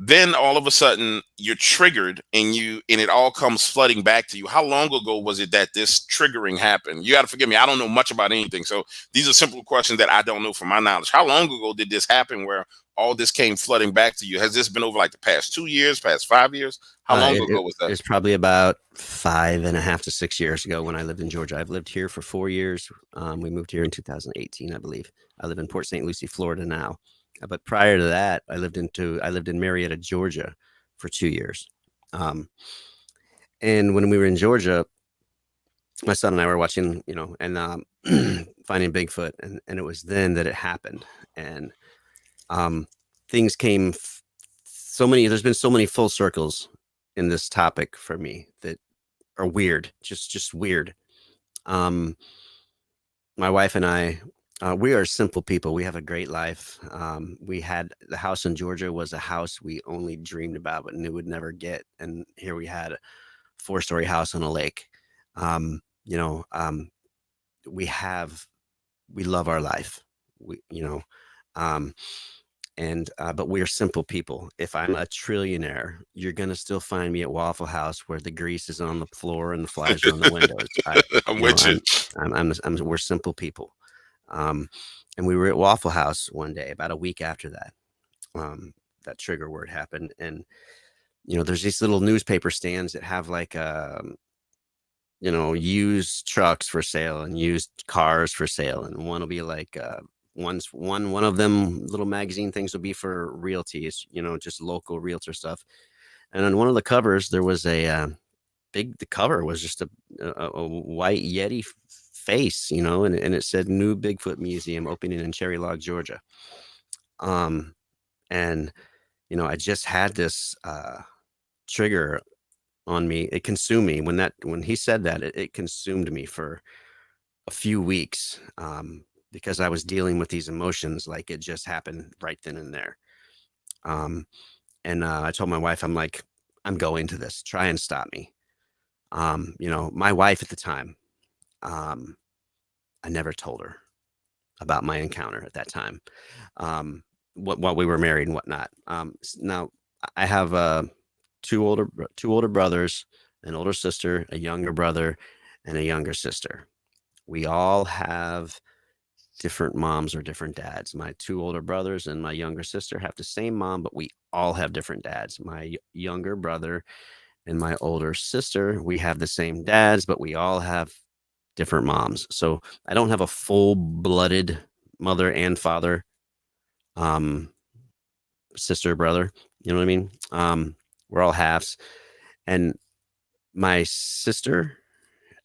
then all of a sudden you're triggered and it all comes flooding back to you. How long ago was it that this triggering happened? You got to forgive me. I don't know much about anything. So these are simple questions that I don't know from my knowledge. How long ago did this happen where all this came flooding back to you? Has this been over like the past 2 years, past 5 years? How long ago was that? It's probably about 5.5 to 6 years ago when I lived in Georgia. I've lived here for 4 years. We moved here in 2018, I believe. I live in Port St. Lucie, Florida now. But prior to that, I lived in Marietta, Georgia for 2 years. And when we were in Georgia, my son and I were watching, and finding Bigfoot. And it was then that it happened. And things came there's been so many full circles in this topic for me that are weird, just weird. My wife and I, we are simple people. We have a great life. We had the house in Georgia was a house we only dreamed about, but knew would never get. And here we had a 4-story house on a lake. We love our life. But we're simple people. If I'm a trillionaire, you're going to still find me at Waffle House where the grease is on the floor and the flies are on the windows. I'm with you. We're simple people. And we were at Waffle House one day, about a week after that, that trigger word happened. And, there's these little newspaper stands that have like, used trucks for sale and used cars for sale. And one will be like, one of them little magazine things will be for realty. It's, just local realtor stuff. And on one of the covers, there was the cover was just a white Yeti face, and it said New Bigfoot Museum opening in Cherry Log, Georgia. And I just had this trigger on me. It consumed me when he said that. It consumed me for a few weeks because I was dealing with these emotions like it just happened right then and there. And I told my wife, I'm like, I'm going to this. Try and stop me. My wife at the time, I never told her about my encounter at that time, while we were married and whatnot. Now I have two older brothers, an older sister, a younger brother, and a younger sister. We all have different moms or different dads. My 2 older brothers and my younger sister have the same mom, but we all have different dads. My younger brother and my older sister, we have the same dads, but we all have different moms. So I don't have a full-blooded mother and father, sister, brother. You know what I mean? We're all halves. And my sister,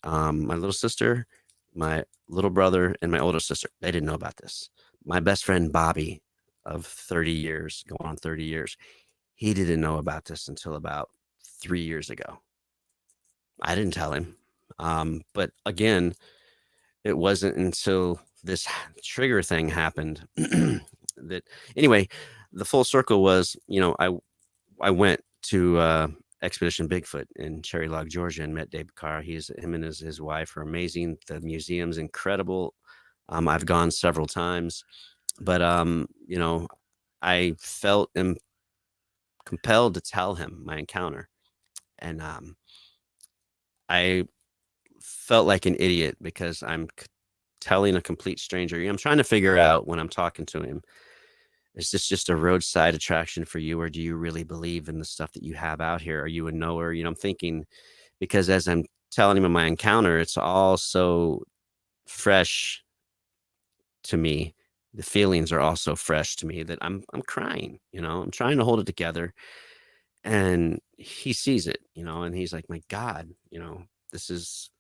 my little sister, my little brother, and my older sister, they didn't know about this. My best friend, Bobby, of 30 years, going on 30 years, he didn't know about this until about 3 years ago. I didn't tell him. But again, it wasn't until this trigger thing happened that, anyway, the full circle was, I went to Expedition Bigfoot in Cherry Log, Georgia, and met Dave Carr. Him and his wife are amazing. The museum's incredible. I've gone several times, but you know, I felt compelled to tell him my encounter, and I felt like an idiot because telling a complete stranger. I'm trying to figure out when I'm talking to him, is this just a roadside attraction for you, or do you really believe in the stuff that you have out here? Are you a knower? I'm thinking, because as I'm telling him of my encounter, it's all so fresh to me. The feelings are also fresh to me that I'm crying. I'm trying to hold it together, and he sees it. And he's like, my God, this is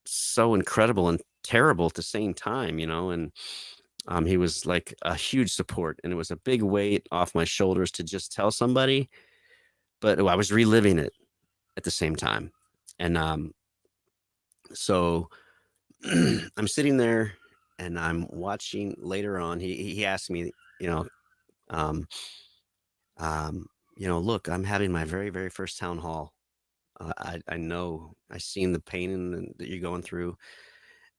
so incredible and terrible at the same time. And he was like a huge support, and it was a big weight off my shoulders to just tell somebody, but I was reliving it at the same time. And so I'm sitting there and I'm watching later on. He asked me, um, look, I'm having my very, very first town hall. I know I've seen the pain that you're going through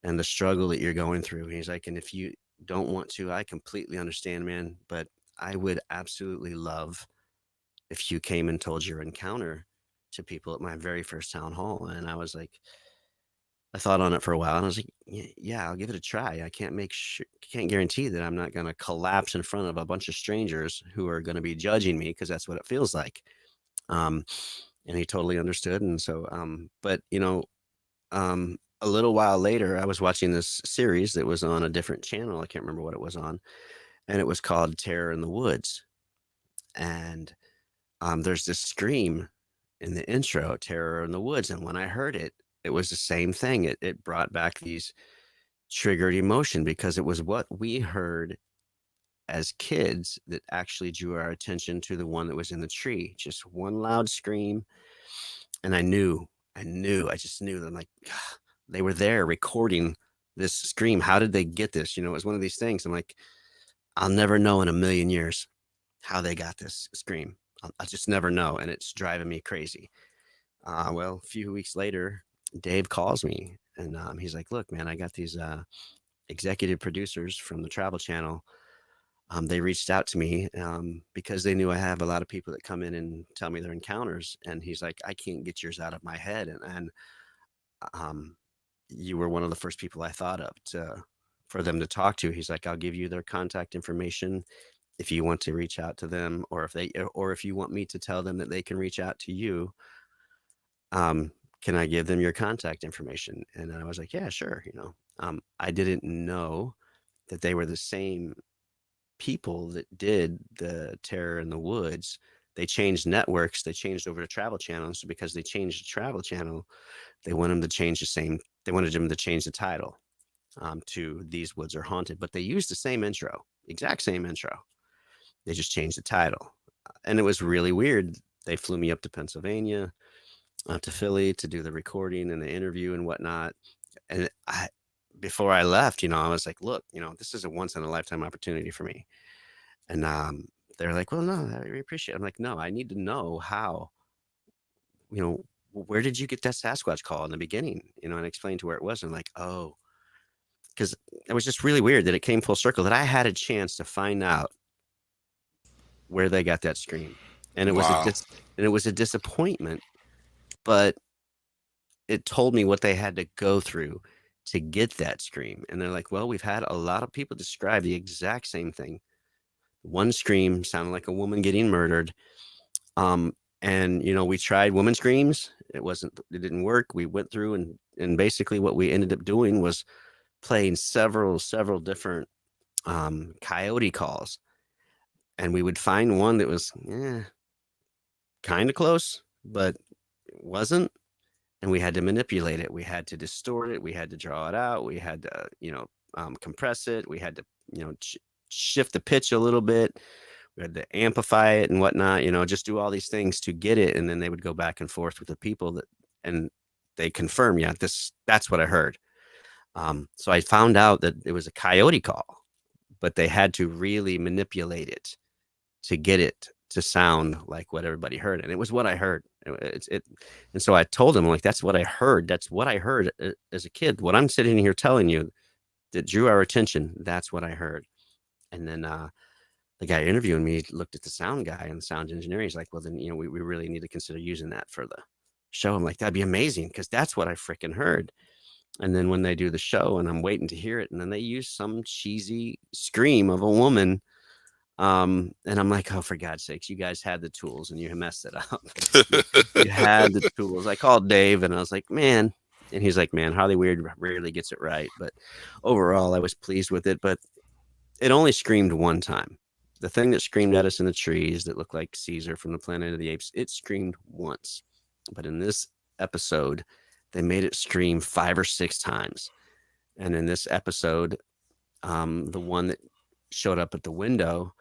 and the struggle that you're going through. And he's like, and if you don't want to, I completely understand, man, but I would absolutely love if you came and told your encounter to people at my very first town hall. And I was like, I thought on it for a while, and I was like, yeah, I'll give it a try. I can't guarantee that I'm not going to collapse in front of a bunch of strangers who are going to be judging me, because that's what it feels like. Um, and he totally understood. And so, but a little while later, I was watching this series that was on a different channel. I can't remember what it was on, and it was called Terror in the Woods. And there's this scream in the intro, Terror in the Woods. And when I heard it, it was the same thing. It brought back these triggered emotion, because it was what we heard as kids that actually drew our attention to the one that was in the tree. Just one loud scream. And I just knew that, like, they were there recording this scream. How did they get this? It was one of these things. I'm like, I'll never know in a million years how they got this scream. I'll just never know. And it's driving me crazy. Well, a few weeks later, Dave calls me, and he's like, look, man, I got these executive producers from the Travel Channel. They reached out to me because they knew I have a lot of people that come in and tell me their encounters. And he's like, I can't get yours out of my head. And you were one of the first people I thought of for them to talk to. He's like, I'll give you their contact information if you want to reach out to them, or if you want me to tell them that they can reach out to you. Can I give them your contact information? And I was like, yeah, sure. I didn't know that they were the same people that did the Terror in the Woods. They changed networks. They changed over to Travel Channel. So because they changed the Travel Channel, they wanted them to change they wanted them to change the title to These Woods Are Haunted. But they used the same intro, exact same intro. They just changed the title. And it was really weird. They flew me up to Pennsylvania, to Philly, to do the recording and the interview and whatnot. And before I left, I was like, look, this is a once in a lifetime opportunity for me. And they're like, well, no, we appreciate it. I'm like, no, I need to know how, where did you get that Sasquatch call in the beginning? And explain to where it was. And like, oh, because it was just really weird that it came full circle, that I had a chance to find out where they got that scream. And it Wow. was a disappointment, but it told me what they had to go through to get that scream. And they're like, well, we've had a lot of people describe the exact same thing. One scream sounded like a woman getting murdered. And we tried woman screams. It didn't work. We went through and basically what we ended up doing was playing several different coyote calls. And we would find one that was kind of close, but it wasn't. And we had to manipulate it. We had to distort it. We had to draw it out. We had to, compress it. We had to, shift the pitch a little bit. We had to amplify it and whatnot, just do all these things to get it. And then they would go back and forth with the people and they confirm, yeah, that's what I heard. So I found out that it was a coyote call, but they had to really manipulate it to get it to sound like what everybody heard, and it was what I heard. And so I told him, like, that's what I heard. That's what I heard as a kid. What I'm sitting here telling you that drew our attention. That's what I heard. And then the guy interviewing me looked at the sound guy and the sound engineer. He's like, well, then, we really need to consider using that for the show. I'm like, that'd be amazing, because that's what I freaking heard. And then when they do the show and I'm waiting to hear it, and then they use some cheesy scream of a woman. And I'm like, oh, for God's sakes, you guys had the tools and you messed it up. You had the tools. I called Dave and I was like, man. And he's like, man, Harley Weird rarely gets it right. But overall, I was pleased with it. But it only screamed one time. The thing that screamed at us in the trees that looked like Caesar from the Planet of the Apes, it screamed once. But in this episode, they made it scream 5 or 6 times. And in this episode, the one that showed up at the window,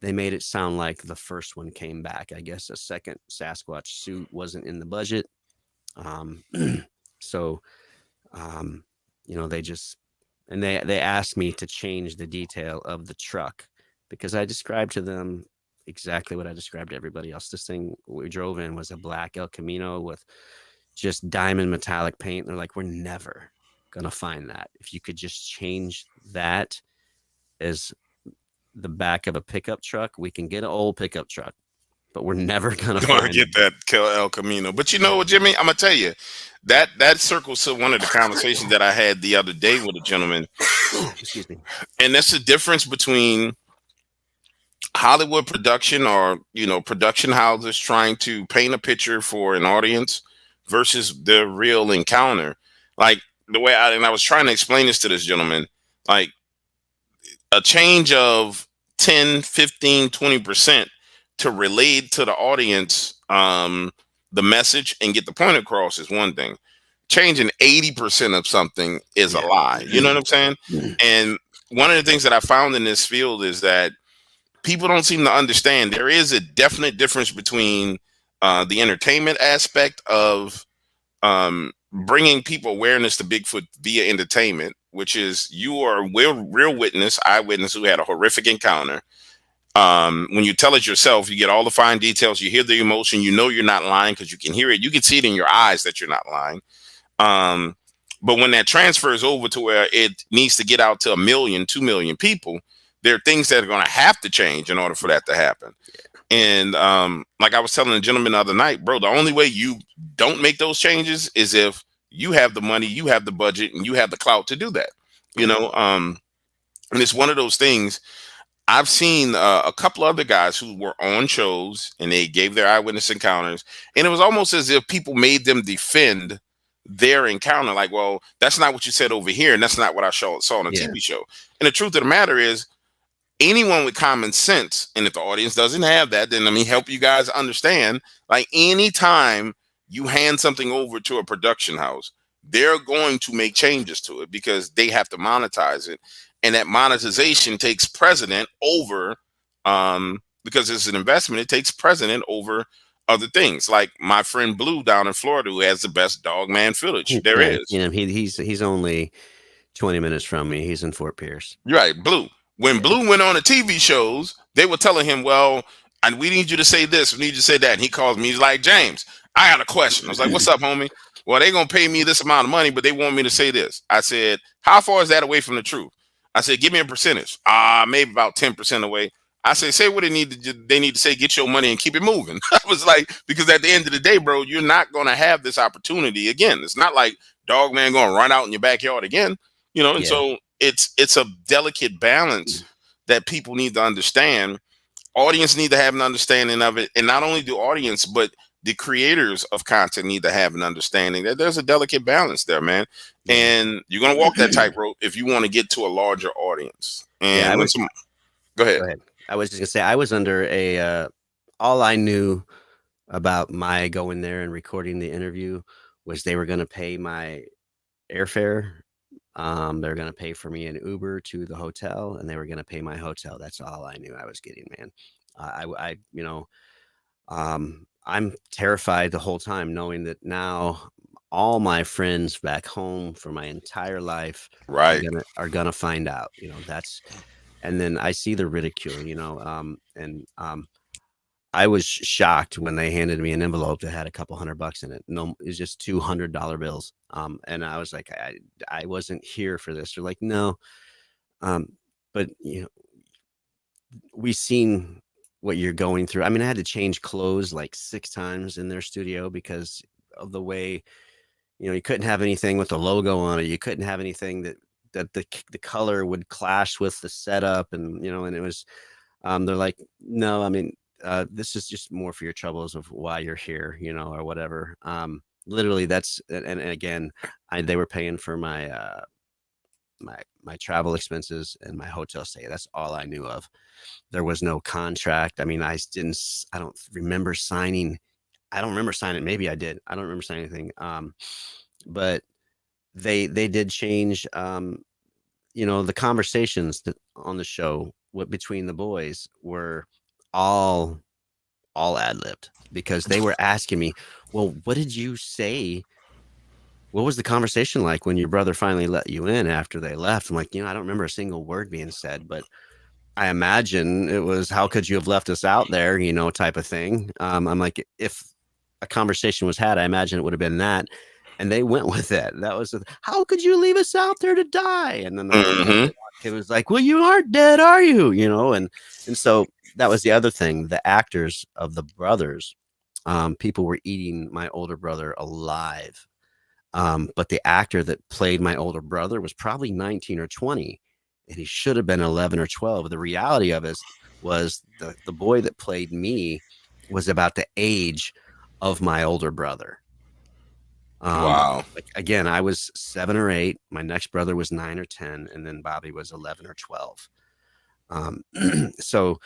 they made it sound like the first one came back. I guess a second Sasquatch suit wasn't in the budget. So, they just, and they asked me to change the detail of the truck, because I described to them exactly what I described to everybody else. This thing we drove in was a black El Camino with just diamond metallic paint. They're like, we're never going to find that. If you could just change that as the back of a pickup truck, we can get an old pickup truck, but we're never going to find get that El Camino. But you know what, Jimmy? I'm going to tell you, that circles to one of the conversations that I had the other day with a gentleman. Excuse me. And that's the difference between Hollywood production, or production houses trying to paint a picture for an audience, versus the real encounter. Like the way I was trying to explain this to this gentleman, like a change of 10, 15, 20% to relate to the audience the message and get the point across is one thing. Changing 80% of something is a lie. You know what I'm saying? And one of the things that I found in this field is that people don't seem to understand there is a definite difference between the entertainment aspect of bringing people awareness to Bigfoot via entertainment, which is you are a real witness, eyewitness who had a horrific encounter. When you tell it yourself, you get all the fine details, you hear the emotion, you're not lying because you can hear it, you can see it in your eyes that you're not lying. But when that transfers over to where it needs to get out to 1 million, 2 million people, there are things that are going to have to change in order for that to happen. And like I was telling a gentleman the other night, bro, the only way you don't make those changes is if you have the money, you have the budget, and you have the clout to do that. And it's one of those things. I've seen a couple other guys who were on shows and they gave their eyewitness encounters, and it was almost as if people made them defend their encounter. Like, well, that's not what you said over here, and that's not what I saw on a TV show. And the truth of the matter is, anyone with common sense, and if the audience doesn't have that, then let me help you guys understand. Like, anytime you hand something over to a production house, they're going to make changes to it because they have to monetize it. And that monetization takes precedent over, because it's an investment, it takes precedent over other things. Like my friend Blue down in Florida, who has the best Dogman footage there is. He's only 20 minutes from me. He's in Fort Pierce. You're right, Blue. When Blue went on the TV shows, they were telling him, well, and we need you to say this, we need you to say that. And he calls me, he's like, James, I got a question. I was like, what's up, homie? Well, they're going to pay me this amount of money, but they want me to say this. I said, how far is that away from the truth? I said, give me a percentage. Maybe about 10% away. I said, say what they need to say, get your money and keep it moving. I was like, because at the end of the day, bro, you're not going to have this opportunity again. It's not like Dogman going to run out in your backyard again, and so it's a delicate balance that people need to understand. Audience need to have an understanding of it. And not only do audience, but the creators of content need to have an understanding that there's a delicate balance there, man. And you're going to walk that tightrope if you want to get to a larger audience. And go ahead. I was just going to say, I was under all I knew about my going there and recording the interview was they were going to pay my airfare. They're going to pay for me an Uber to the hotel, and they were going to pay my hotel. That's all I knew I was getting, man. I'm terrified the whole time, knowing that now all my friends back home for my entire life are gonna find out. And then I see the ridicule. I was shocked when they handed me an envelope that had a couple $100 in it. No, it was just $200 bills. And I was like, I wasn't here for this. They're like, no. Um, but we seen what you're going through. I mean, I had to change clothes like 6 times in their studio because of the way, you couldn't have anything with the logo on it. You couldn't have anything that the color would clash with the setup, and it was, they're like, no, I mean, this is just more for your troubles of why you're here, or whatever. Literally, that's and again, they were paying for my travel expenses and my hotel stay. That's all I knew of. There was no contract. I mean, I don't remember signing. I don't remember signing. Maybe I did. I don't remember signing anything. But they did change. The conversations that on the show between the boys were all ad libbed because they were asking me, well, what did you say? What was the conversation like when your brother finally let you in after they left? I'm like, I don't remember a single word being said, but I imagine it was, how could you have left us out there, type of thing. I'm like, if a conversation was had, I imagine it would have been that. And they went with it. That was, how could you leave us out there to die? And then the one Hmm. kid was like, well, you aren't dead, are you? And so that was the other thing. The actors of the brothers, people were eating my older brother alive. But the actor that played my older brother was probably 19 or 20, and he should have been 11 or 12. The reality of it was the boy that played me was about the age of my older brother. Wow. Like, again, I was 7 or 8. My next brother was 9 or 10, and then Bobby was 11 or 12. So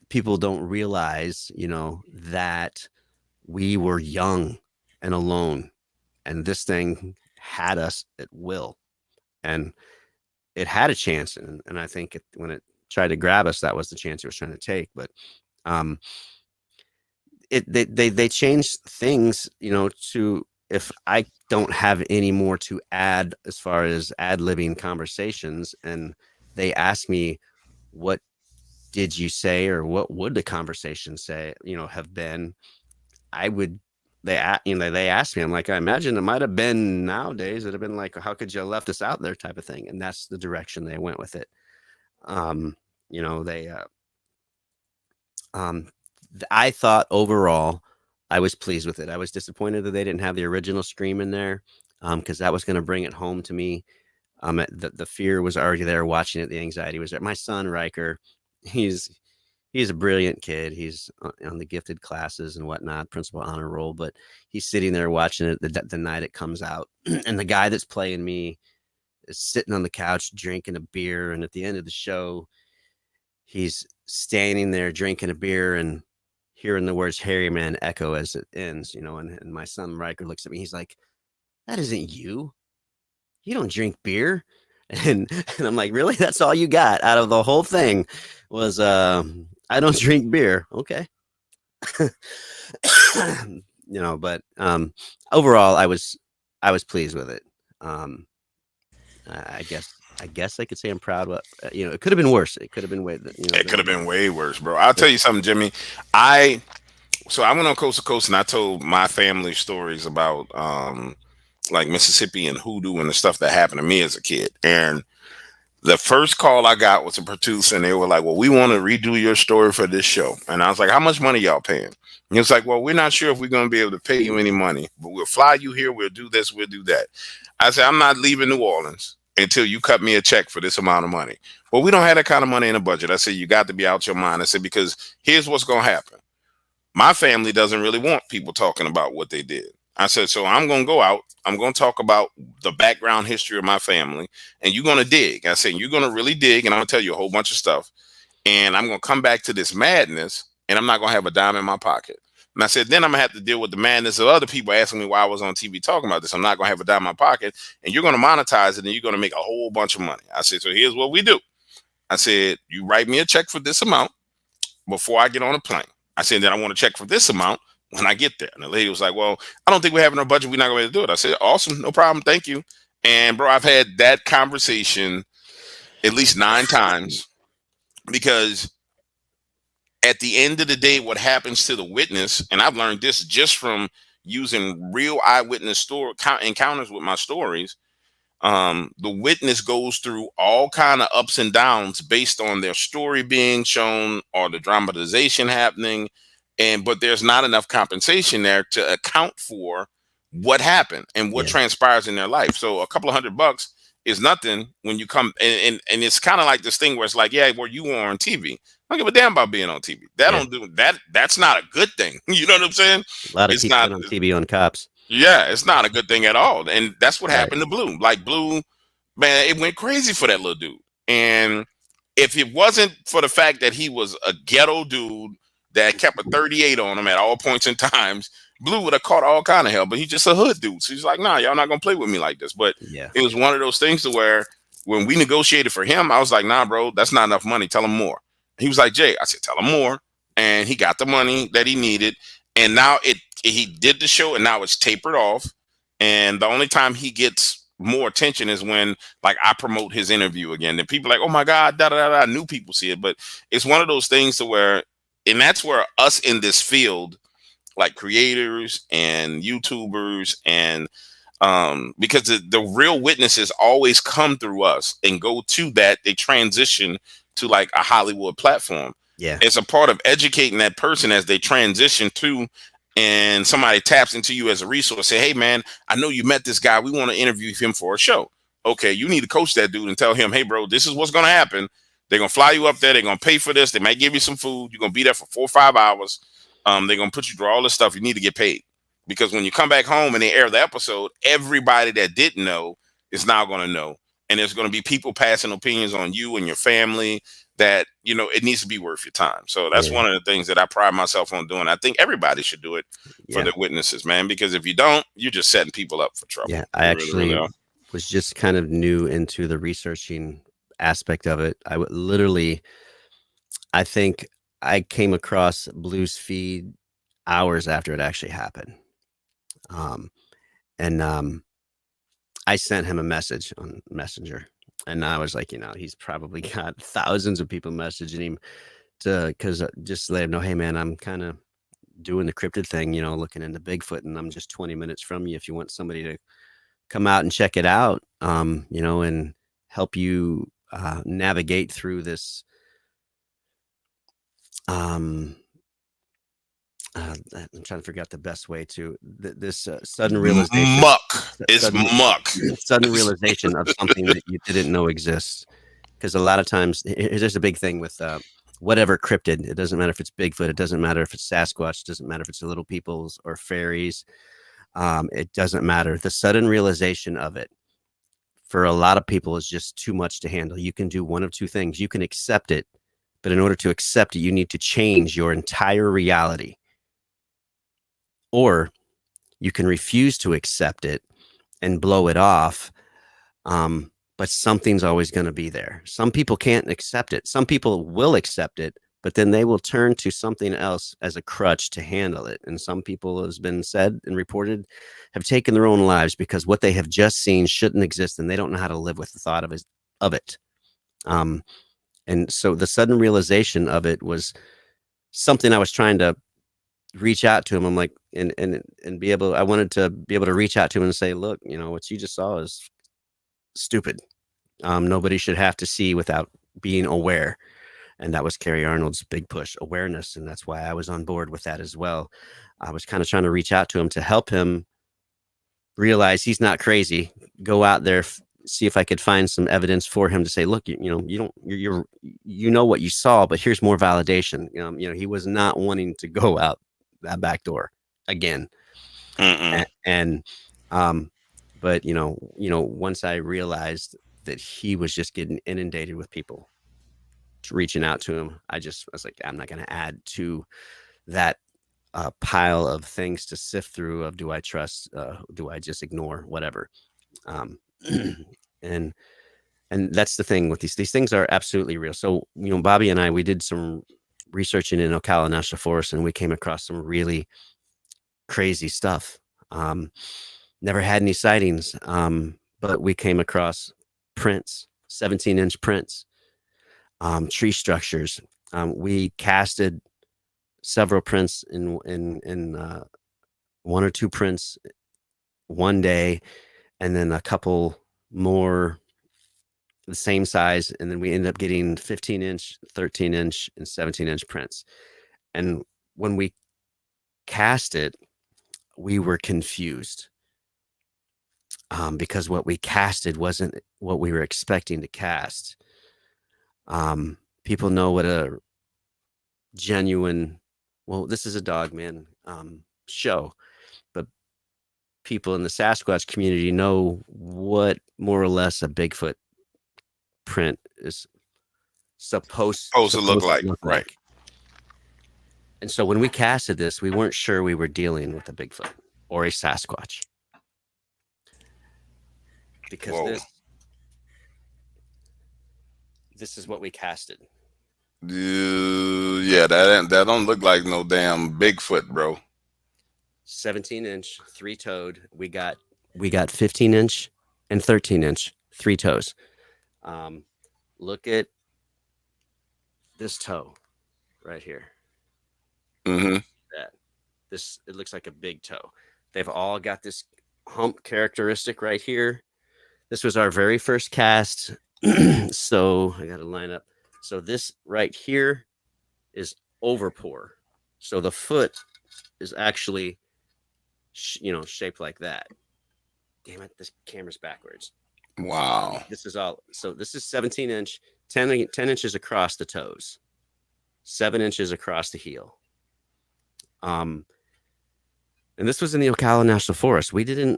people don't realize, that we were young and alone, and this thing had us at will, and it had a chance. And I think when it tried to grab us, that was the chance it was trying to take. But um, they changed things, to, if I don't have any more to add as far as ad-libbing conversations, and they ask me, what did you say, or what would the conversation say, have been, I would, they asked me, I'm like, I imagine it might have been nowadays, it'd have been like, how could you have left us out there, type of thing. And that's the direction they went with it. Um, they um I thought overall I was pleased with it. I was disappointed that they didn't have the original Scream in there, because that was going to bring it home to me. The fear was already there watching it. The anxiety was there. My son Riker, he's he's a brilliant kid. He's on the gifted classes and whatnot, principal honor roll. But he's sitting there watching it the night it comes out, and the guy that's playing me is sitting on the couch drinking a beer. And at the end of the show, he's standing there drinking a beer and hearing the words "Harry Man" echo as it ends. And my son Riker looks at me. He's like, "That isn't you. You don't drink beer." And I'm like, really? That's all you got out of the whole thing was, I don't drink beer. Okay. But overall I was pleased with it. Um, I guess I could say I'm proud. But it could have been worse. It could have been way. It could have been way worse, bro. I'll tell you something, Jimmy. I So I went on coast to coast and I told my family stories about like Mississippi and hoodoo and the stuff that happened to me as a kid. And the first call I got was a producer, and they were like, "Well, we want to redo your story for this show." And I was like, "How much money y'all paying?" And he was like, "Well, we're not sure if we're going to be able to pay you any money, but we'll fly you here. We'll do this. We'll do that." I said, "I'm not leaving New Orleans until you cut me a check for this amount of money." Well, we don't have that kind of money in the budget. I said, "You got to be out your mind." I said, "Because here's what's going to happen. My family doesn't really want people talking about what they did." I said, "So I'm going to go out. I'm going to talk about the background history of my family, and you're going to dig." I said, "You're going to really dig, and I'm going to tell you a whole bunch of stuff. And I'm going to come back to this madness, and I'm not going to have a dime in my pocket." And I said, "Then I'm going to have to deal with the madness of other people asking me why I was on TV talking about this. I'm not going to have a dime in my pocket, and you're going to monetize it, and you're going to make a whole bunch of money." I said, "So here's what we do." I said, "You write me a check for this amount before I get on a plane." I said, "Then I want to check for this amount when I get there." And the lady was like, "Well, I don't think we're having our budget. We're not going to do it." I said, "Awesome. No problem. Thank you." And bro, I've had that conversation at least 9 times because at the end of the day, what happens to the witness, and I've learned this just from using real eyewitness encounters with my stories. The witness goes through all kind of ups and downs based on their story being shown or the dramatization happening, and but there's not enough compensation there to account for what happened and what Yeah. transpires in their life. So a couple of $100 is nothing when you come, and it's kind of like this thing where it's like, yeah, well, you were on TV. I don't give a damn about being on TV. That Yeah. don't do that. That's not a good thing. You know what I'm saying? A lot of It's people not. get on TV on cops. Yeah, it's not a good thing at all. And that's what Right. happened to Blue. Like Blue, man, it went crazy for that little dude. And if it wasn't for the fact that he was a ghetto dude that kept a 38 on him at all points in times, Blue would have caught all kind of hell. But he's just a hood dude. So he's like, nah, y'all not gonna play with me like this. But Yeah. it was one of those things to where when we negotiated for him, I was like, nah, bro, that's not enough money. Tell him more. He was like, Jay, I said, tell him more. And he got the money that he needed. And now he did the show and now it's tapered off. And the only time he gets more attention is when like I promote his interview again. And people are like, oh my God, da da da da. New people see it. But it's one of those things to where, and that's where us in this field, like creators and YouTubers and because the real witnesses always come through us and go to that, they transition to like a Hollywood platform. Yeah. It's a part of educating that person as they transition to, and somebody taps into you as a resource, say, hey man, I know you met this guy, we want to interview him for a show. Okay, you need to coach that dude and tell him, hey bro, this is what's going to happen. They're going to fly you up there, they're going to pay for this, they might give you some food, you're going to be there for 4 or 5 hours. They're going to put you through all this stuff, you need to get paid. Because when you come back home and they air the episode, everybody that didn't know is now going to know. And there's going to be people passing opinions on you and your family that, you know, it needs to be worth your time. So that's Yeah. one of the things that I pride myself on doing. I think everybody should do it for Yeah. the witnesses, man, because if you don't, you're just setting people up for trouble. Yeah. I You actually are. was just kind of new into the researching aspect of it. I would literally, I think I came across Blue's feed hours after it actually happened. And I sent him a message on Messenger, and I was like, you know, he's probably got thousands of people messaging him because just to let him know, hey man, I'm kind of doing the cryptid thing, you know, looking into Bigfoot, and I'm just 20 minutes from you if you want somebody to come out and check it out, you know, and help you navigate through this. I'm trying to figure out the best way to this sudden realization. Muck. It's Sudden, muck. sudden realization of something that you didn't know exists. Because a lot of times, there's a big thing with whatever cryptid. It doesn't matter if it's Bigfoot. It doesn't matter if it's Sasquatch. It doesn't matter if it's the little peoples or fairies. It doesn't matter. The sudden realization of it for a lot of people is just too much to handle. You can do one of two things. You can accept it, but in order to accept it, you need to change your entire reality. Or you can refuse to accept it and blow it off. But something's always going to be there. Some people can't accept it. Some people will accept it, but then they will turn to something else as a crutch to handle it. And some people, has been said and reported, have taken their own lives because what they have just seen shouldn't exist, and they don't know how to live with the thought of it. And so the sudden realization of it was something I was trying to reach out to him. I'm like, and be able, I wanted to be able to reach out to him and say, look, you know, what you just saw is stupid. Nobody should have to see without being aware. And that was Carrie Arnold's big push, awareness. And that's why I was on board with that as well. I was kind of trying to reach out to him to help him realize he's not crazy. Go out there, see if I could find some evidence for him to say, look, you know, you know what you saw, but here's more validation. You know, he was not wanting to go out that back door again. And but you know, once I realized that he was just getting inundated with people reaching out to him, I was like, I'm not going to add to that pile of things to sift through of do I trust, do I just ignore, whatever. And that's the thing with these things are absolutely real. So, you know, Bobby and I, we did some researching in Ocala National Forest, and we came across some really crazy stuff. Never had any sightings, but we came across prints, 17-inch prints, tree structures. We casted several prints in one or two prints one day, and then a couple more the same size, and then we ended up getting 15-inch, 13-inch, and 17-inch prints. And when we cast it, we were confused because what we casted wasn't what we were expecting to cast. People know what a genuine, well, this is a Dogman show, but people in the Sasquatch community know what more or less a Bigfoot print is supposed Supposed to look like, right. And so when we casted this, we weren't sure we were dealing with a Bigfoot or a Sasquatch. Because Whoa. this is what we casted. Yeah, that don't look like no damn Bigfoot, bro. 17-inch, three-toed. We got 15-inch and 13-inch, three toes. Look at this toe right here. Mm-hmm. It looks like a big toe. They've all got this hump characteristic right here. This was our very first cast. So I got to line up. So this right here is overpour. So the foot is actually, shaped like that. Damn it, this camera's backwards. Wow. This is all. So this is 17-inch, 10 inches across the toes, 7 inches across the heel. And this was in the Ocala National Forest. We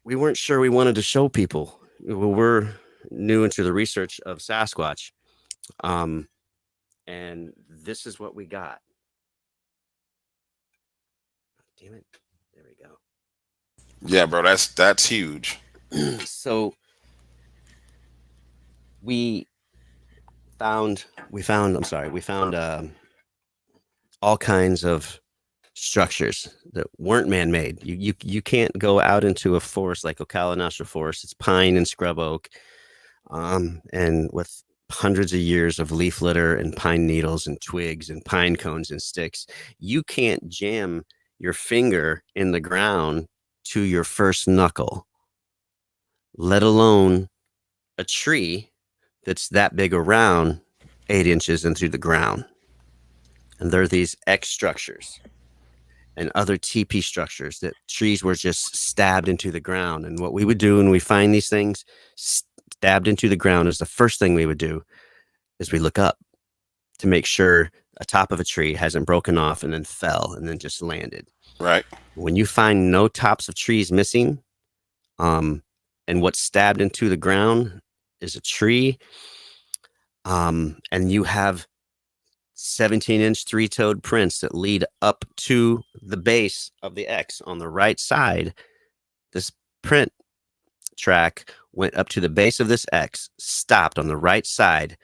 weren't sure we wanted to show people. We're new into the research of Sasquatch. And this is what we got. Damn it. There we go. Yeah, bro, that's huge. So we found all kinds of structures that weren't man-made. You can't go out into a forest like Ocala National Forest. It's pine and scrub oak, and with hundreds of years of leaf litter and pine needles and twigs and pine cones and sticks. You can't jam your finger in the ground to your first knuckle, let alone a tree that's that big around 8 inches into the ground. And there are these X structures and other TP structures that trees were just stabbed into the ground. And what we would do when we find these things stabbed into the ground is the first thing we would do is we look up to make sure a top of a tree hasn't broken off and then fell and then just landed. Right. When you find no tops of trees missing, and what's stabbed into the ground is a tree, and you have 17-inch three-toed prints that lead up to the base of the X on the right side. This print track went up to the base of this X, stopped on the right side,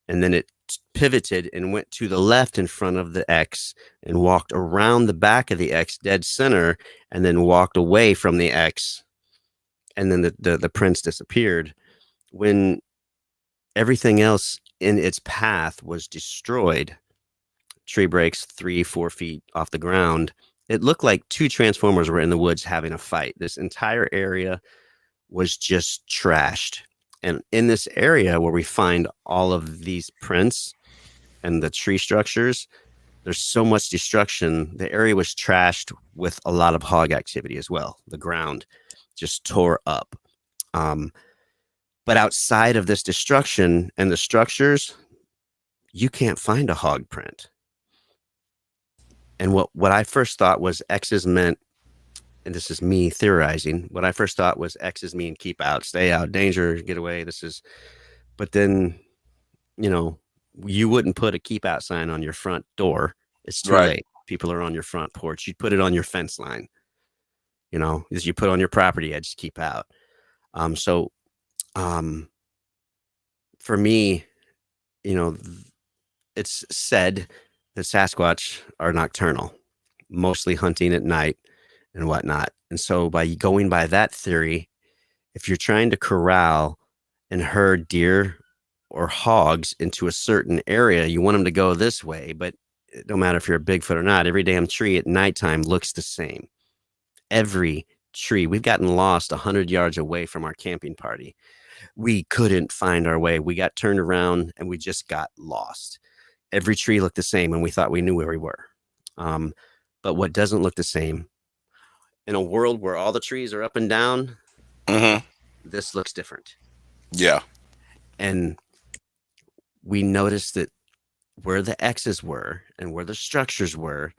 and then it pivoted and went to the left in front of the X and walked around the back of the X dead center and then walked away from the X, and then the prints disappeared. When everything else in its path was destroyed, tree breaks 3-4 feet off the ground, it looked like two transformers were in the woods having a fight. This entire area was just trashed. And in this area where we find all of these prints and the tree structures, there's so much destruction. The area was trashed with a lot of hog activity as well. The ground just tore up. But outside of this destruction and the structures, you can't find a hog print. And what I first thought was X's meant, and this is me theorizing, what I first thought was X's mean keep out, stay out, danger, get away. But then, you wouldn't put a keep out sign on your front door. It's too late. People are on your front porch. You'd put it on your fence line. As you put on your property edge, keep out. For me, it's said that Sasquatch are nocturnal, mostly hunting at night and whatnot. And so by going by that theory, if you're trying to corral and herd deer or hogs into a certain area, you want them to go this way. But no matter if you're a Bigfoot or not, every damn tree at nighttime looks the same. Every tree. We've gotten lost 100 yards away from our camping party. We couldn't find our way. We got turned around and we just got lost. Every tree looked the same and we thought we knew where we were. But what doesn't look the same, in a world where all the trees are up and down, this looks different. Yeah. And we noticed that where the X's were and where the structures were,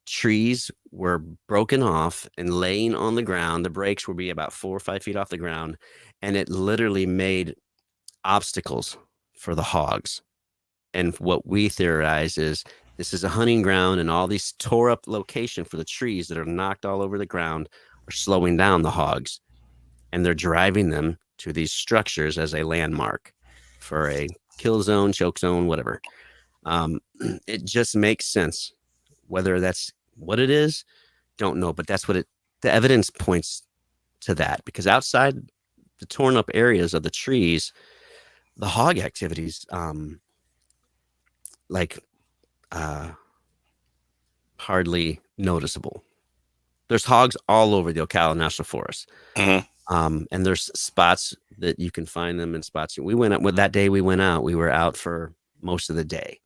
trees were broken off and laying on the ground. The breaks would be about 4 or 5 feet off the ground, and it literally made obstacles for the hogs. And what we theorize is this is a hunting ground, and all these tore up location for the trees that are knocked all over the ground are slowing down the hogs, and they're driving them to these structures as a landmark for a kill zone, choke zone, whatever. It just makes sense. Whether that's what it is, don't know, but that's what the evidence points to that, because outside the torn up areas of the trees, the hog activities, hardly noticeable. There's hogs all over the Ocala National Forest. And there's spots that you can find them in spots. We went out with that day we went out, we were out for most of the day,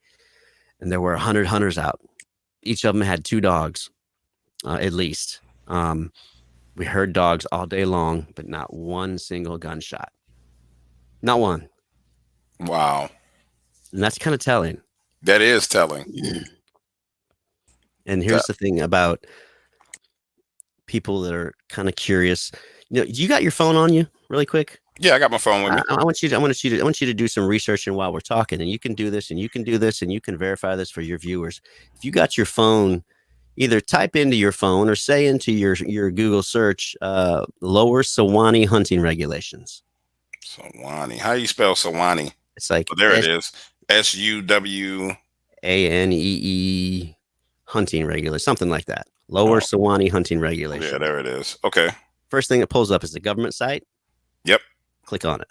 and there were 100 hunters out. Each of them had 2 dogs, at least. We heard dogs all day long, but not one single gunshot. Not one. Wow. And that's kind of telling. That is telling. And here's the thing about people that are kind of curious. You got your phone on you really quick? Yeah, I got my phone with me. I want you to do some researching while we're talking, and you can do this, and you can do this, and you can verify this for your viewers. If you got your phone, either type into your phone or say into your Google search, lower Sewanee hunting regulations. Sewanee. How do you spell Sewanee? It's like there it is. SUWANEE hunting regulations, something like that. Lower Sewanee hunting regulations. Yeah, there it is. Okay. First thing that pulls up is the government site. Yep. Click on it.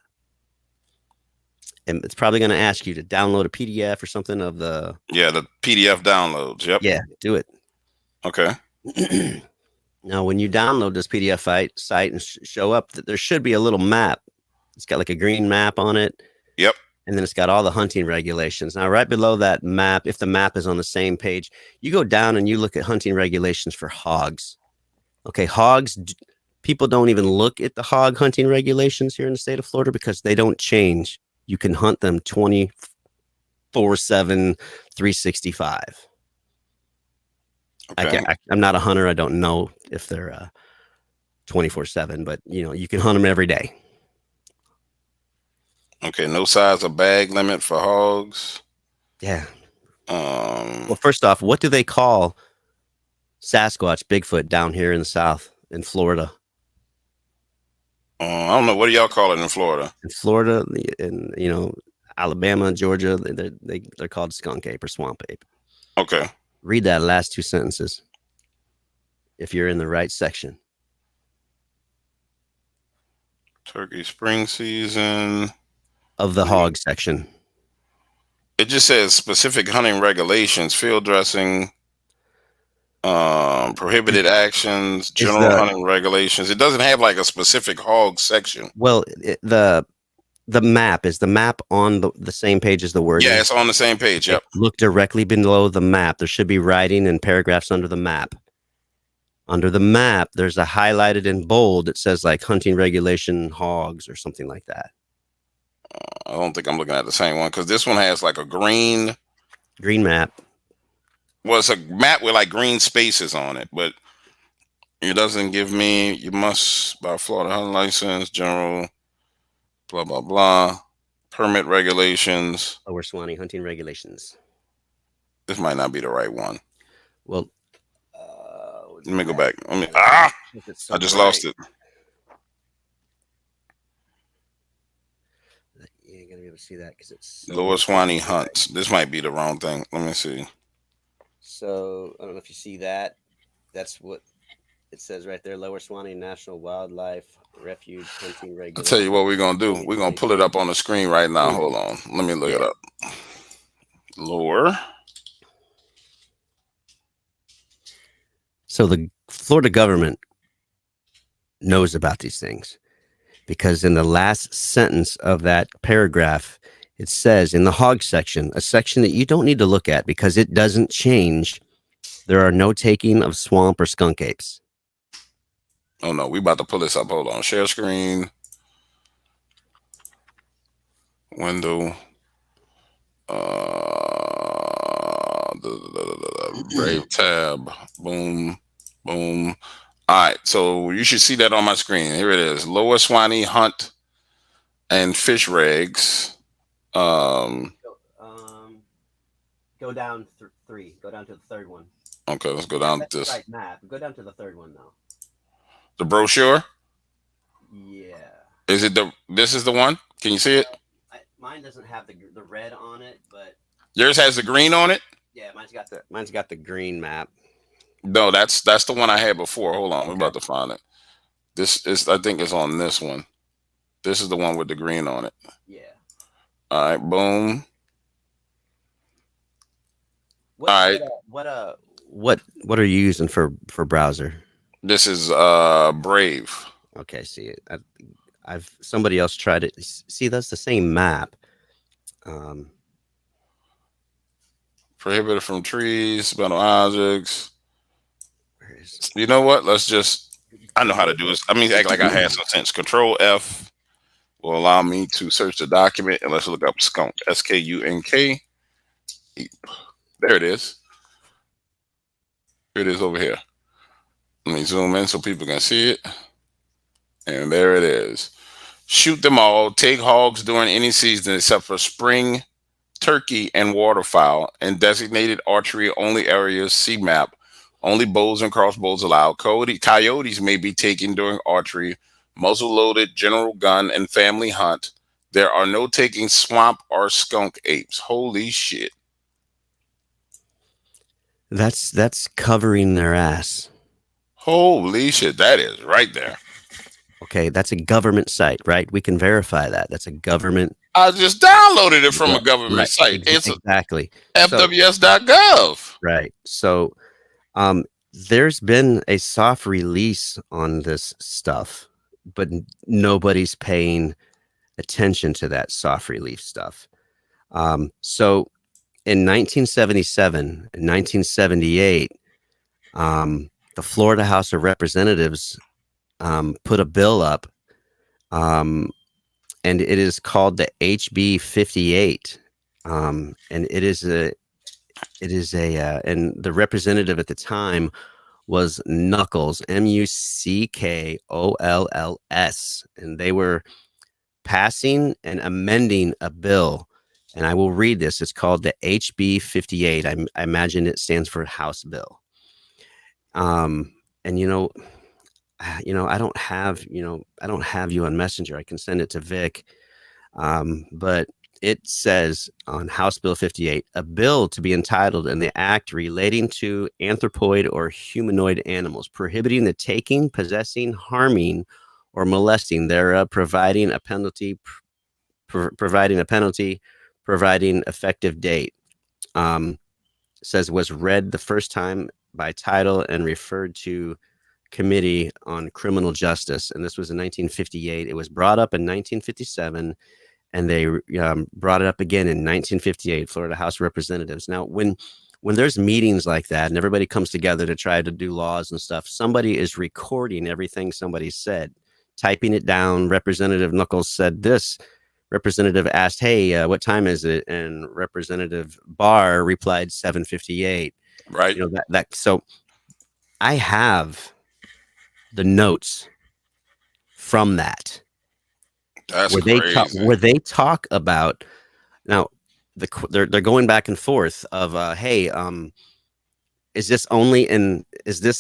And it's probably going to ask you to download a PDF or something of the... Yeah, the PDF downloads. Yep. Yeah, do it. Okay. Now, when you download this PDF site and show up, there should be a little map. It's got like a green map on it. Yep. And then it's got all the hunting regulations. Now, right below that map, if the map is on the same page, you go down and you look at hunting regulations for hogs. Okay, hogs... People don't even look at the hog hunting regulations here in the state of Florida because they don't change. You can hunt them 24/7, 365. Okay. I'm not a hunter. I don't know if they're 24/7, but you can hunt them every day. Okay, no size or bag limit for hogs. Yeah. Well, first off, what do they call Sasquatch, Bigfoot down here in the South, in Florida? I don't know. What do y'all call it in Florida? In Florida, in Alabama, Georgia, they're called skunk ape or swamp ape. Okay. Read that last 2 sentences if you're in the right section. Turkey spring season. Of the hog section. It just says specific hunting regulations, field dressing, prohibited actions, general hunting regulations. It doesn't have like a specific hog section. Well, the map on the same page as the word. Yeah, it's on the same page. Yep. Look directly below the map. There should be writing and paragraphs under the map. Under the map, there's a highlighted in bold that says like hunting regulation hogs or something like that. I don't think I'm looking at the same one because this one has like a green map. Well, it's a map with like green spaces on it, but it doesn't give me, you must buy Florida hunting license, general, blah, blah, blah, permit regulations. Lower Sewanee hunting regulations. This might not be the right one. Well, let me go back. I just lost it. You ain't gonna be able to see that because it's Lower Sewanee hunts. This might be the wrong thing. Let me see. So I don't know if you see that. That's what it says right there. Lower Sewanee National Wildlife Refuge hunting regulations. I'll tell you what we're gonna do. We're gonna pull it up on the screen right now. Hold on. Let me look it up. Lower So the Florida government knows about these things because in the last sentence of that paragraph, it says in the hog section, a section that you don't need to look at because it doesn't change. There are no taking of swamp or skunk apes. Oh no, we about to pull this up. Hold on. Share screen. Window. Brave tab. Boom. Boom. All right. So you should see that on my screen. Here it is. Lower Swanee hunt and fish regs. Go down three. Go down to the third one. Okay, let's go down That's this. the right map. Go down to the third one now. The brochure. Yeah. Is it the? This is the one. Can you see it? Mine doesn't have the red on it, but Yours has the green on it. yeah, mine's got the green map. No, that's the one I had before. Hold on, Okay. we're about to find it. This is, I think it's on this one. This is the one with the green on it. Yeah. All right, boom. What, All right. What are you using for browser? This is Brave. Okay, see it. I've somebody else tried it. See, that's the same map. Prohibited from trees, metal objects. Where is You know what? Let's just. I know how to do this. I mean, act like I had some sense. Control F will allow me to search the document, and let's look up skunk. SKUNK. There it is. Here it is over here. Let me zoom in so people can see it. And there it is. Shoot them all. Take hogs during any season except for spring, turkey, and waterfowl. In designated archery only areas, see map. Only bows and crossbows allowed. Coyotes may be taken during archery, muzzle-loaded, general gun, and family hunt. There are no taking swamp or skunk apes. Holy shit. That's covering their ass. Holy shit. That is right there. Okay, that's a government site, right? We can verify that. That's a government. I just downloaded it from a government site. It's exactly fws.gov. Right. So there's been a soft release on this stuff, but nobody's paying attention to that soft release stuff. So in 1977 and 1978, the Florida House of Representatives put a bill up, and it is called the HB 58, and it is a and the representative at the time was Knuckles, Muckolls, and they were passing and amending a bill. And I will read this. It's called the HB 58. I imagine it stands for House Bill. And I don't have you on Messenger. I can send it to Vic. But it says on House Bill 58, a bill to be entitled in the act relating to anthropoid or humanoid animals, prohibiting the taking, possessing, harming, or molesting thereof, providing a penalty, providing effective date. Says was read the first time by title and referred to Committee on Criminal Justice, and this was in 1958. It was brought up in 1957, and they brought it up again in 1958. Florida House of Representatives. Now, when there's meetings like that and everybody comes together to try to do laws and stuff, somebody is recording everything somebody said, typing it down. Representative Knuckles said this. Representative asked, "Hey, what time is it?" And Representative Barr replied, 7:58. Right. So I have the notes from that. That's where crazy. Where they talk about now they're going back and forth of hey, is this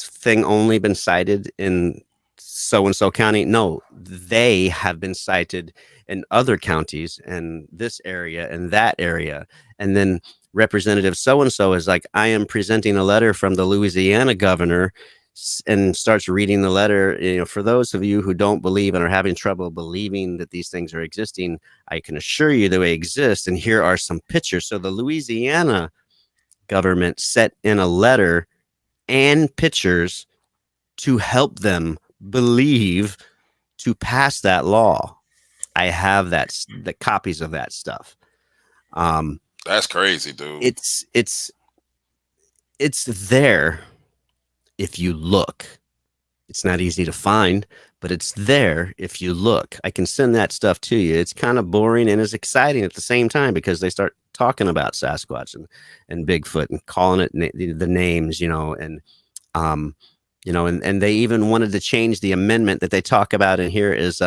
thing only been cited in so and so county? No, they have been cited in other counties and this area and that area. And then Representative so and so is like, I am presenting a letter from the Louisiana governor, and starts reading the letter. For those of you who don't believe and are having trouble believing that these things are existing, I can assure you they exist. And here are some pictures. So the Louisiana government sent in a letter and pictures to help them believe to pass that law. I have the copies of that stuff. Um, That's crazy, dude. it's it's it's there if you look. It's not easy to find, but it's there if you look. I can send that stuff to you. It's kind of boring and it's exciting at the same time because they start talking about Sasquatch and Bigfoot and calling it the names, um, and they even wanted to change the amendment that they talk about in here is,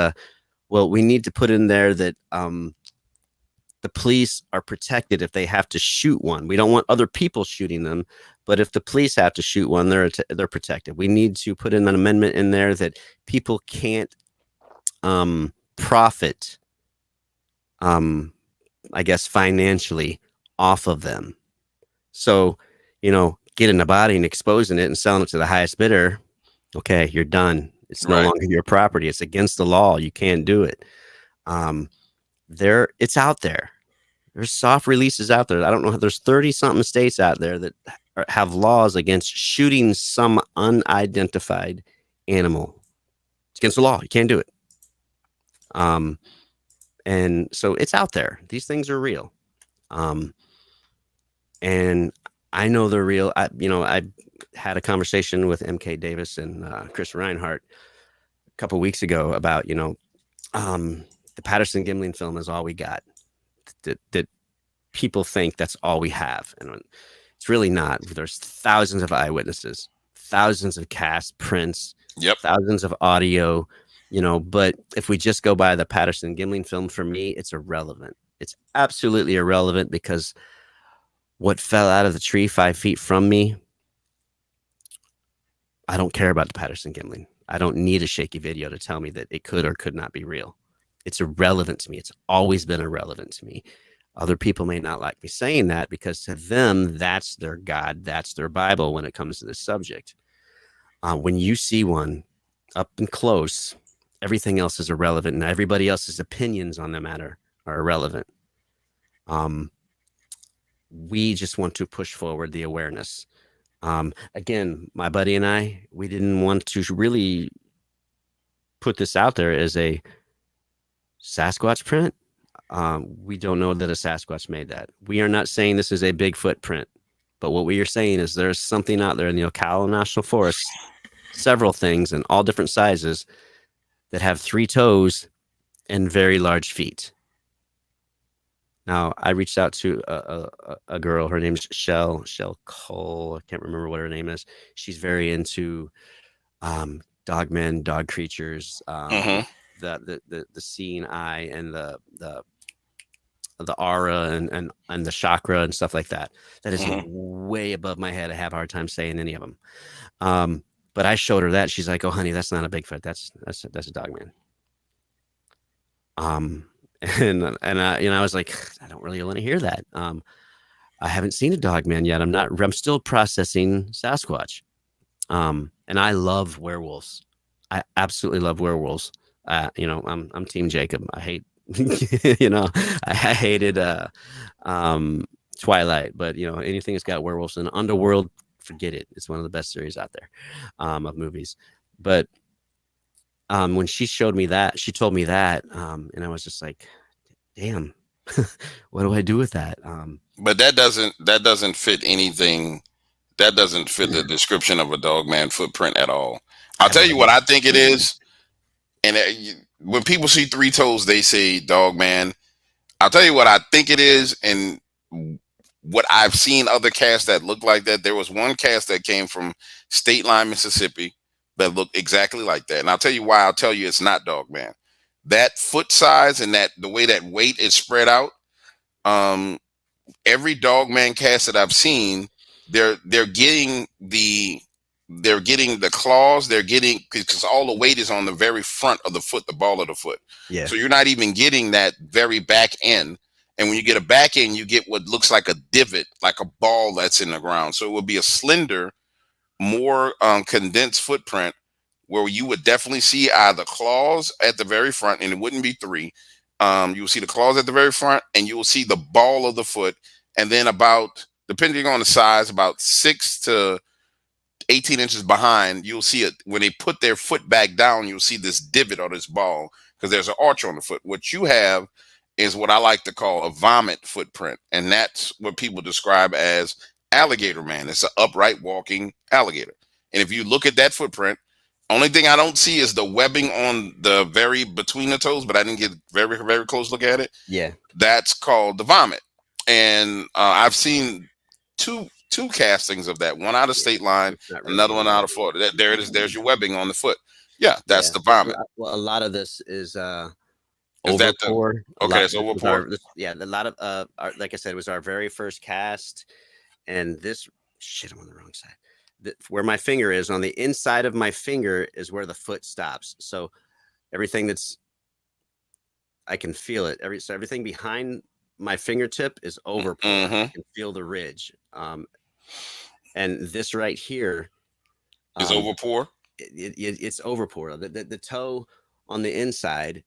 well, we need to put in there that the police are protected if they have to shoot one. We don't want other people shooting them, but if the police have to shoot one, they're protected. We need to put in an amendment in there that people can't profit, I guess, financially off of them. So, getting a body and exposing it and selling it to the highest bidder, okay, you're done. It's no Right. longer your property. It's against the law. You can't do it. It's out there. There's soft releases out there. I don't know. There's 30 something states out there that have laws against shooting some unidentified animal. It's against the law. You can't do it. And so it's out there. These things are real. And I know they're real. I had a conversation with MK Davis and Chris Reinhardt a couple weeks ago about, the Patterson Gimlin film is all we got. That people think that's all we have, and it's really not. There's thousands of eyewitnesses, thousands of cast prints, Yep. thousands of audio, but if we just go by the Patterson Gimlin film, for me, it's irrelevant. It's absolutely irrelevant because what fell out of the tree 5 feet from me, I don't care about the Patterson Gimlin. I don't need a shaky video to tell me that it could or could not be real. It's irrelevant to me. It's always been irrelevant to me. Other people may not like me saying that because to them, that's their God, that's their Bible when it comes to this subject. When you see one up and close, everything else is irrelevant and everybody else's opinions on the matter are irrelevant. We just want to push forward the awareness. Again, my buddy and I, we didn't want to really put this out there as a Sasquatch print. We don't know that a Sasquatch made that. We are not saying this is a Bigfoot print, but what we are saying is there's something out there in the Ocala National Forest, several things in all different sizes that have 3 toes and very large feet. Now, I reached out to a girl. Her name's Shell Cole. I can't remember what her name is. She's very into dogmen, dog creatures, the seeing eye and the aura and the chakra and stuff like that. That is way above my head. I have a hard time saying any of them. But I showed her that. She's like, "Oh, honey, that's not a Bigfoot. That's a Dogman." And I was like, I don't really want to hear that. I haven't seen a Dogman yet. I'm still processing Sasquatch. And I love werewolves. I absolutely love werewolves. I'm Team Jacob. I hate, I hated Twilight, but anything that's got werewolves in the underworld, forget it. It's one of the best series out there of movies. But when she showed me that, she told me that, and I was just like, damn, what do I do with that? But that doesn't fit anything. That doesn't fit the description of a Dogman footprint at all. I'll tell you what I think it is. And when people see 3 toes, they say Dogman. I'll tell you what I think it is, and what I've seen other casts that look like that. There was one cast that came from State Line, Mississippi, that looked exactly like that. And I'll tell you why. I'll tell you it's not Dogman. That foot size and the way that weight is spread out. Every Dogman cast that I've seen, they're getting the claws. They're getting, because all the weight is on the very front of the foot, the ball of the foot. Yeah. So you're not even getting that very back end. And when you get a back end, you get what looks like a divot, like a ball that's in the ground. So it would be a slender, more condensed footprint where you would definitely see either claws at the very front, and it wouldn't be 3. You will see the claws at the very front, and you will see the ball of the foot, and then about, depending on the size, about 6 to 18 inches behind, you'll see it when they put their foot back down. You'll see this divot or this ball because there's an arch on the foot. What you have is what I like to call a vomit footprint, and that's what people describe as alligator man. It's an upright walking alligator, and if you look at that footprint, only thing I don't see is the webbing on the very between the toes, but I didn't get very close look at it. Yeah. That's called the vomit, and I've seen two castings of that. One out of state line, It's not really another one webbing. out of Florida. There it is. There's your webbing on the foot. Yeah, that's Yeah. the vomit. Well, a lot of this is Is that the overpour. okay? It's overpour. Yeah, a lot of like I said, it was our very first cast, and this shit, I'm on the wrong side. Where my finger is, on the inside of my finger is where the foot stops. So everything I can feel it. Everything behind my fingertip is overpour. I can feel the ridge. And this right here is overpour. It's overpour. The toe on the inside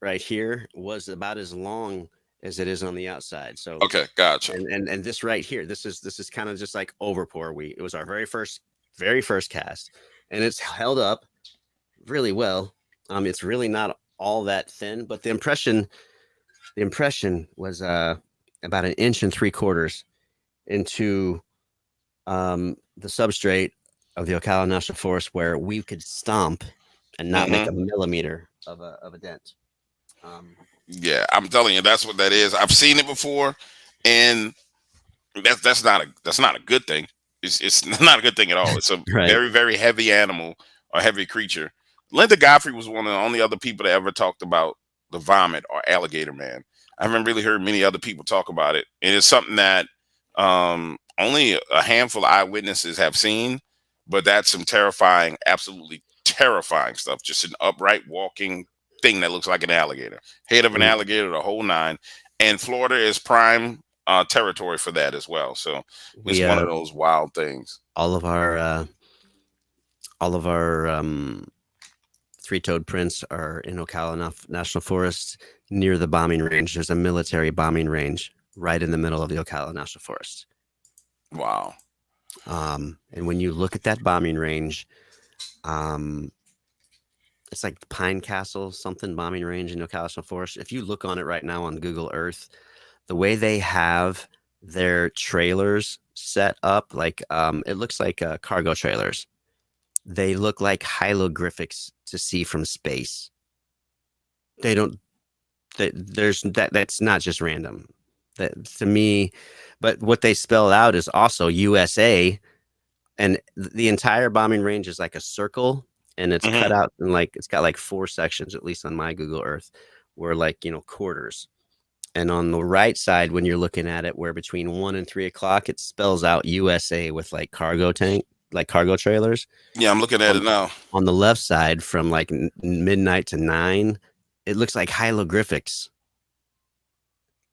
right here was about as long as it is on the outside. So okay, gotcha. And this right here, this is kind of just like overpour. It was our very first cast, and it's held up really well. It's really not all that thin, but the impression was about 1 3/4 inches into the substrate of the Ocala National Forest, where we could stomp and not make a millimeter of a dent. Yeah, I'm telling you, that's what that is. I've seen it before, and that's not a good thing. It's not a good thing at all. It's a very heavy animal or heavy creature. Linda Godfrey was one of the only other people that ever talked about the vomit or alligator man. I haven't really heard many other people talk about it, and it's something that only a handful of eyewitnesses have seen. But that's some terrifying, absolutely terrifying stuff. Just an upright walking thing that looks like an alligator, head of an alligator, the whole nine. And Florida is prime territory for that as well. So it's one of those wild things. All of our three-toed prints are in Ocala National Forest near the bombing range. There's a military bombing range right in the middle of the Ocala National Forest. Wow. And when you look at that bombing range, it's like Pine Castle something bombing range in Ocala National Forest. If you look on it right now on Google Earth, the way they have their trailers set up, like it looks like cargo trailers. They look like hieroglyphics to see from space. They don't. That's not just random. That to me, but what they spell out is also USA, and the entire bombing range is like a circle, and it's cut out and like it's got like 4 sections, at least on my Google Earth, where like quarters. And on the right side, when you're looking at it, where between 1 and 3 o'clock, it spells out USA with like cargo trailers. Yeah, I'm looking at it now. On the left side, from like midnight to 9, it looks like hieroglyphics,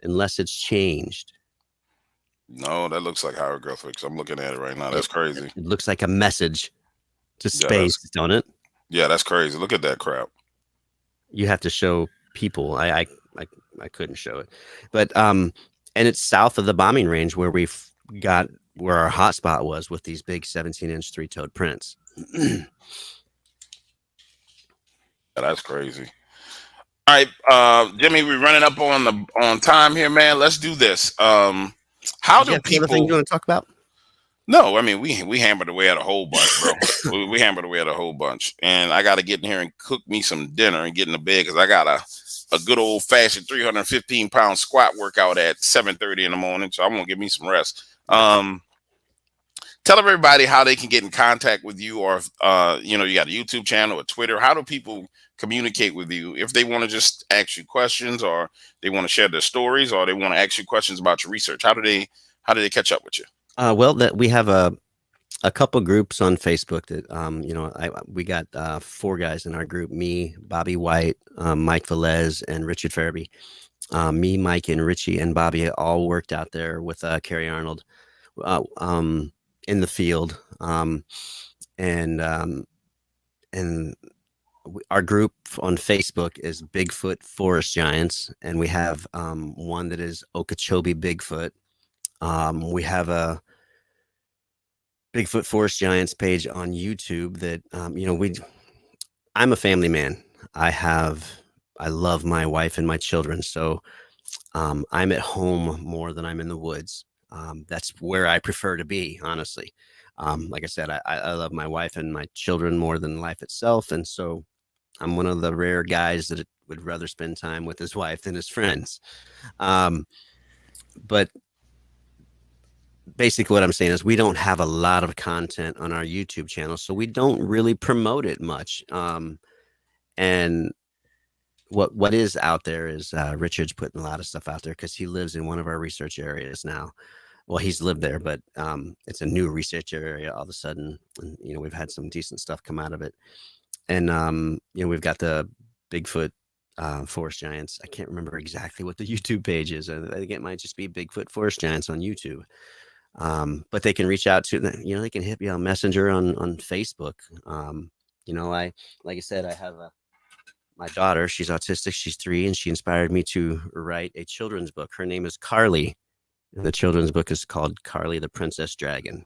unless it's changed. No, that looks like hieroglyphics. I'm looking at it right now. That's crazy. It looks like a message to space, don't it? Yeah, that's crazy. Look at that crap. You have to show people. I couldn't show it, but and it's south of the bombing range where we've got where our hot spot was with these big 17-inch three-toed prints. That's crazy. All right, Jimmy, we're running up on time here, man. Let's do this. How do people? Other thing you want to talk about? No, I mean we hammered away at a whole bunch, bro. we hammered away at a whole bunch, and I got to get in here and cook me some dinner and get in the bed because I got a good old fashioned 315-pound squat workout at 7:30 in the morning. So I'm gonna give me some rest. Tell everybody how they can get in contact with you, or you got a YouTube channel or Twitter. How do people communicate with you if they want to just ask you questions, or they want to share their stories, or they want to ask you questions about your research? How do they catch up with you? Well, we have a couple groups on Facebook that we got 4 guys in our group: me, Bobby White, Mike Velez, and Richard Farabee. Me, Mike, and Richie and Bobby all worked out there with Kerry Arnold in the field, and our group on Facebook is Bigfoot Forest Giants, and we have one that is Okeechobee Bigfoot. We have Bigfoot Forest Giants page on YouTube that I'm a family man. I have I love my wife and my children, so I'm at home more than I'm in the woods. That's where I prefer to be, honestly. Like I said, I love my wife and my children more than life itself, and so I'm one of the rare guys that would rather spend time with his wife than his friends. Um, but basically, what I'm saying is we don't have a lot of content on our YouTube channel, so we don't really promote it much. And what is out there is Richard's putting a lot of stuff out there because he lives in one of our research areas now. Well, he's lived there, but it's a new research area all of a sudden. And, we've had some decent stuff come out of it. And, we've got the Bigfoot Forest Giants. I can't remember exactly what the YouTube page is. I think it might just be Bigfoot Forest Giants on YouTube. But they can reach out to, they can hit me on Messenger on Facebook. Like I said, I have my daughter. She's autistic. She's 3, and she inspired me to write a children's book. Her name is Carly. And the children's book is called Carly the Princess Dragon.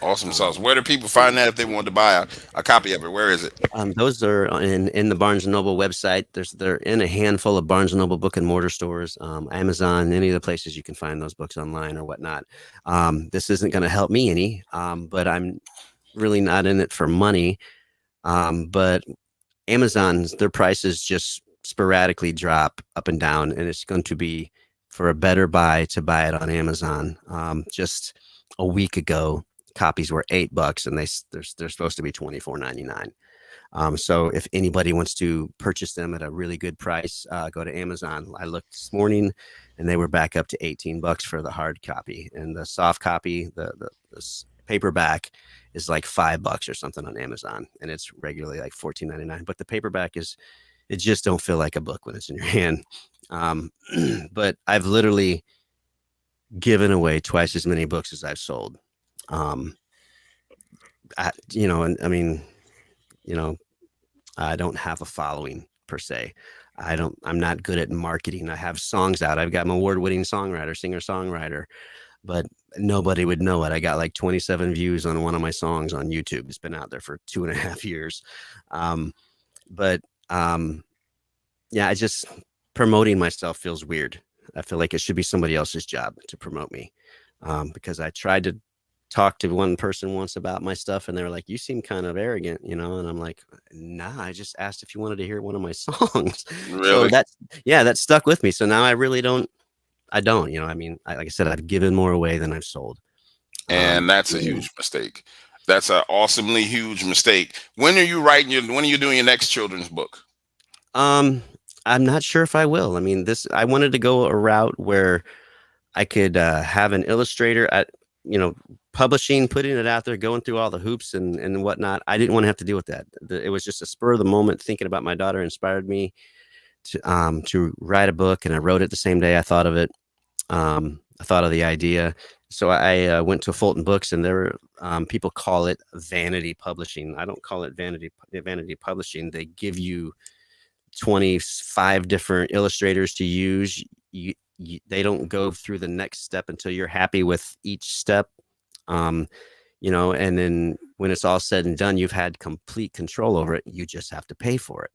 Awesome sauce. Where do people find that if they want to buy a copy of it? Where is it? Those are in the Barnes and Noble website. They're in a handful of Barnes and Noble book and mortar stores, Amazon, any of the places you can find those books online or whatnot. This isn't going to help me any, but I'm really not in it for money. But Amazon's, their prices just sporadically drop up and down, and it's going to be for a better buy to buy it on Amazon. Just a week ago, copies were $8, and they're supposed to be $24.99. So if anybody wants to purchase them at a really good price, go to Amazon. I looked this morning, and they were back up to $18 for the hard copy, and the soft copy, the paperback, is like $5 or something on Amazon, and it's regularly like $14.99. But the paperback it just don't feel like a book when it's in your hand. But I've literally given away twice as many books as I've sold. And I mean, I don't have a following per se. I'm not good at marketing. I have songs out. I've got an award-winning songwriter, singer-songwriter, but nobody would know it. I got like 27 views on one of my songs on YouTube. It's been out there for 2.5 years. Yeah, I just promoting myself feels weird. I feel like it should be somebody else's job to promote me, because I tried to talk to one person once about my stuff, and they were like, "You seem kind of arrogant," and I'm like, "Nah, I just asked if you wanted to hear one of my songs." So Really? that stuck with me. So now I really don't. I don't. I mean, like I said, I've given more away than I've sold. And that's a huge mistake. That's an awesomely huge mistake. When are you when are you doing your next children's book? I'm not sure if I will. I mean, I wanted to go a route where I could have an illustrator at, publishing, putting it out there, going through all the hoops and whatnot. I didn't want to have to deal with that. It was just a spur of the moment thinking about my daughter inspired me to write a book, and I wrote it the same day I thought of it. I thought of the idea. So I went to Fulton Books, and there people call it vanity publishing. I don't call it vanity publishing. They give you 25 different illustrators to use. They don't go through the next step until you're happy with each step. And then when it's all said and done, you've had complete control over it. You just have to pay for it.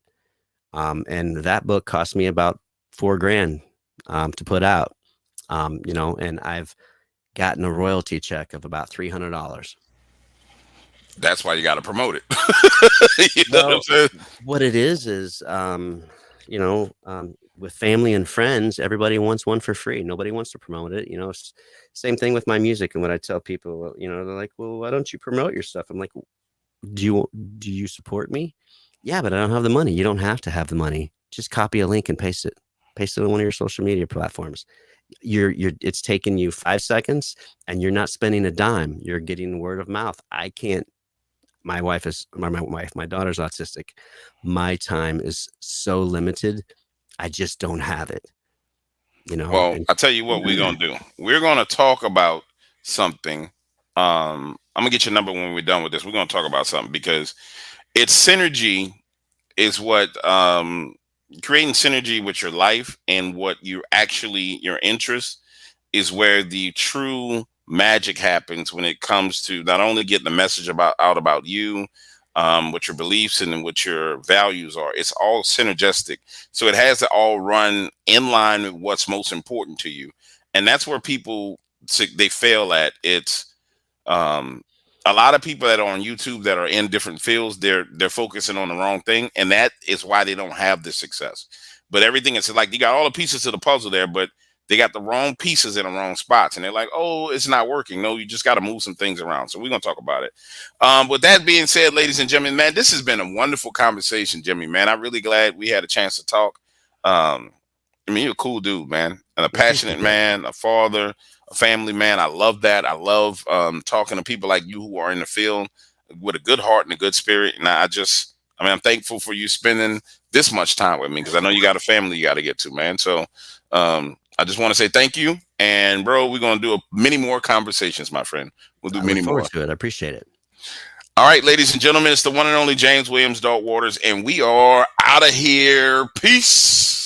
And that book cost me about $4,000 to put out. And I've gotten a royalty check of about $300. That's why you got to promote it. What it is, with family and friends, everybody wants one for free. Nobody wants to promote it. Same thing with my music. And when I tell people, they're like, "Well, why don't you promote your stuff?" I'm like, do you support me? Yeah, but I don't have the money. You don't have to have the money. Just copy a link and paste it on one of your social media platforms. It's taking you 5 seconds, and you're not spending a dime. You're getting word of mouth. My daughter's autistic. My time is so limited. I just don't have it, Well, I'll tell you what we're going to do. We're going to talk about something. I'm going to get your number when we're done with this. We're going to talk about something because it's synergy is what creating synergy with your life and what you actually, your interest is where the true magic happens when it comes to not only getting the message out about you, what your beliefs and what your values are. It's all synergistic, so it has to all run in line with what's most important to you, and that's where people they fail at. It's um, a lot of people that are on YouTube that are in different fields, they're focusing on the wrong thing, and that is why they don't have the success. But everything is like you got all the pieces to the puzzle there, but they got the wrong pieces in the wrong spots, and they're like, "Oh, it's not working." No, you just got to move some things around. So we're gonna talk about it. With that being said, ladies and gentlemen, man, this has been a wonderful conversation, Jimmy. Man, I'm really glad we had a chance to talk. Um, I mean, you're a cool dude, man, and a I appreciate passionate that. man, a father, a family man. I love that. I love talking to people like you who are in the field with a good heart and a good spirit. And I mean, I'm thankful for you spending this much time with me because I know you got a family you got to get to, man. So I just want to say thank you. And, bro, we're going to do many more conversations, my friend. We'll do I look many forward more. to it. I appreciate it. All right, ladies and gentlemen, it's the one and only James Williams Dog Waters, and we are out of here. Peace.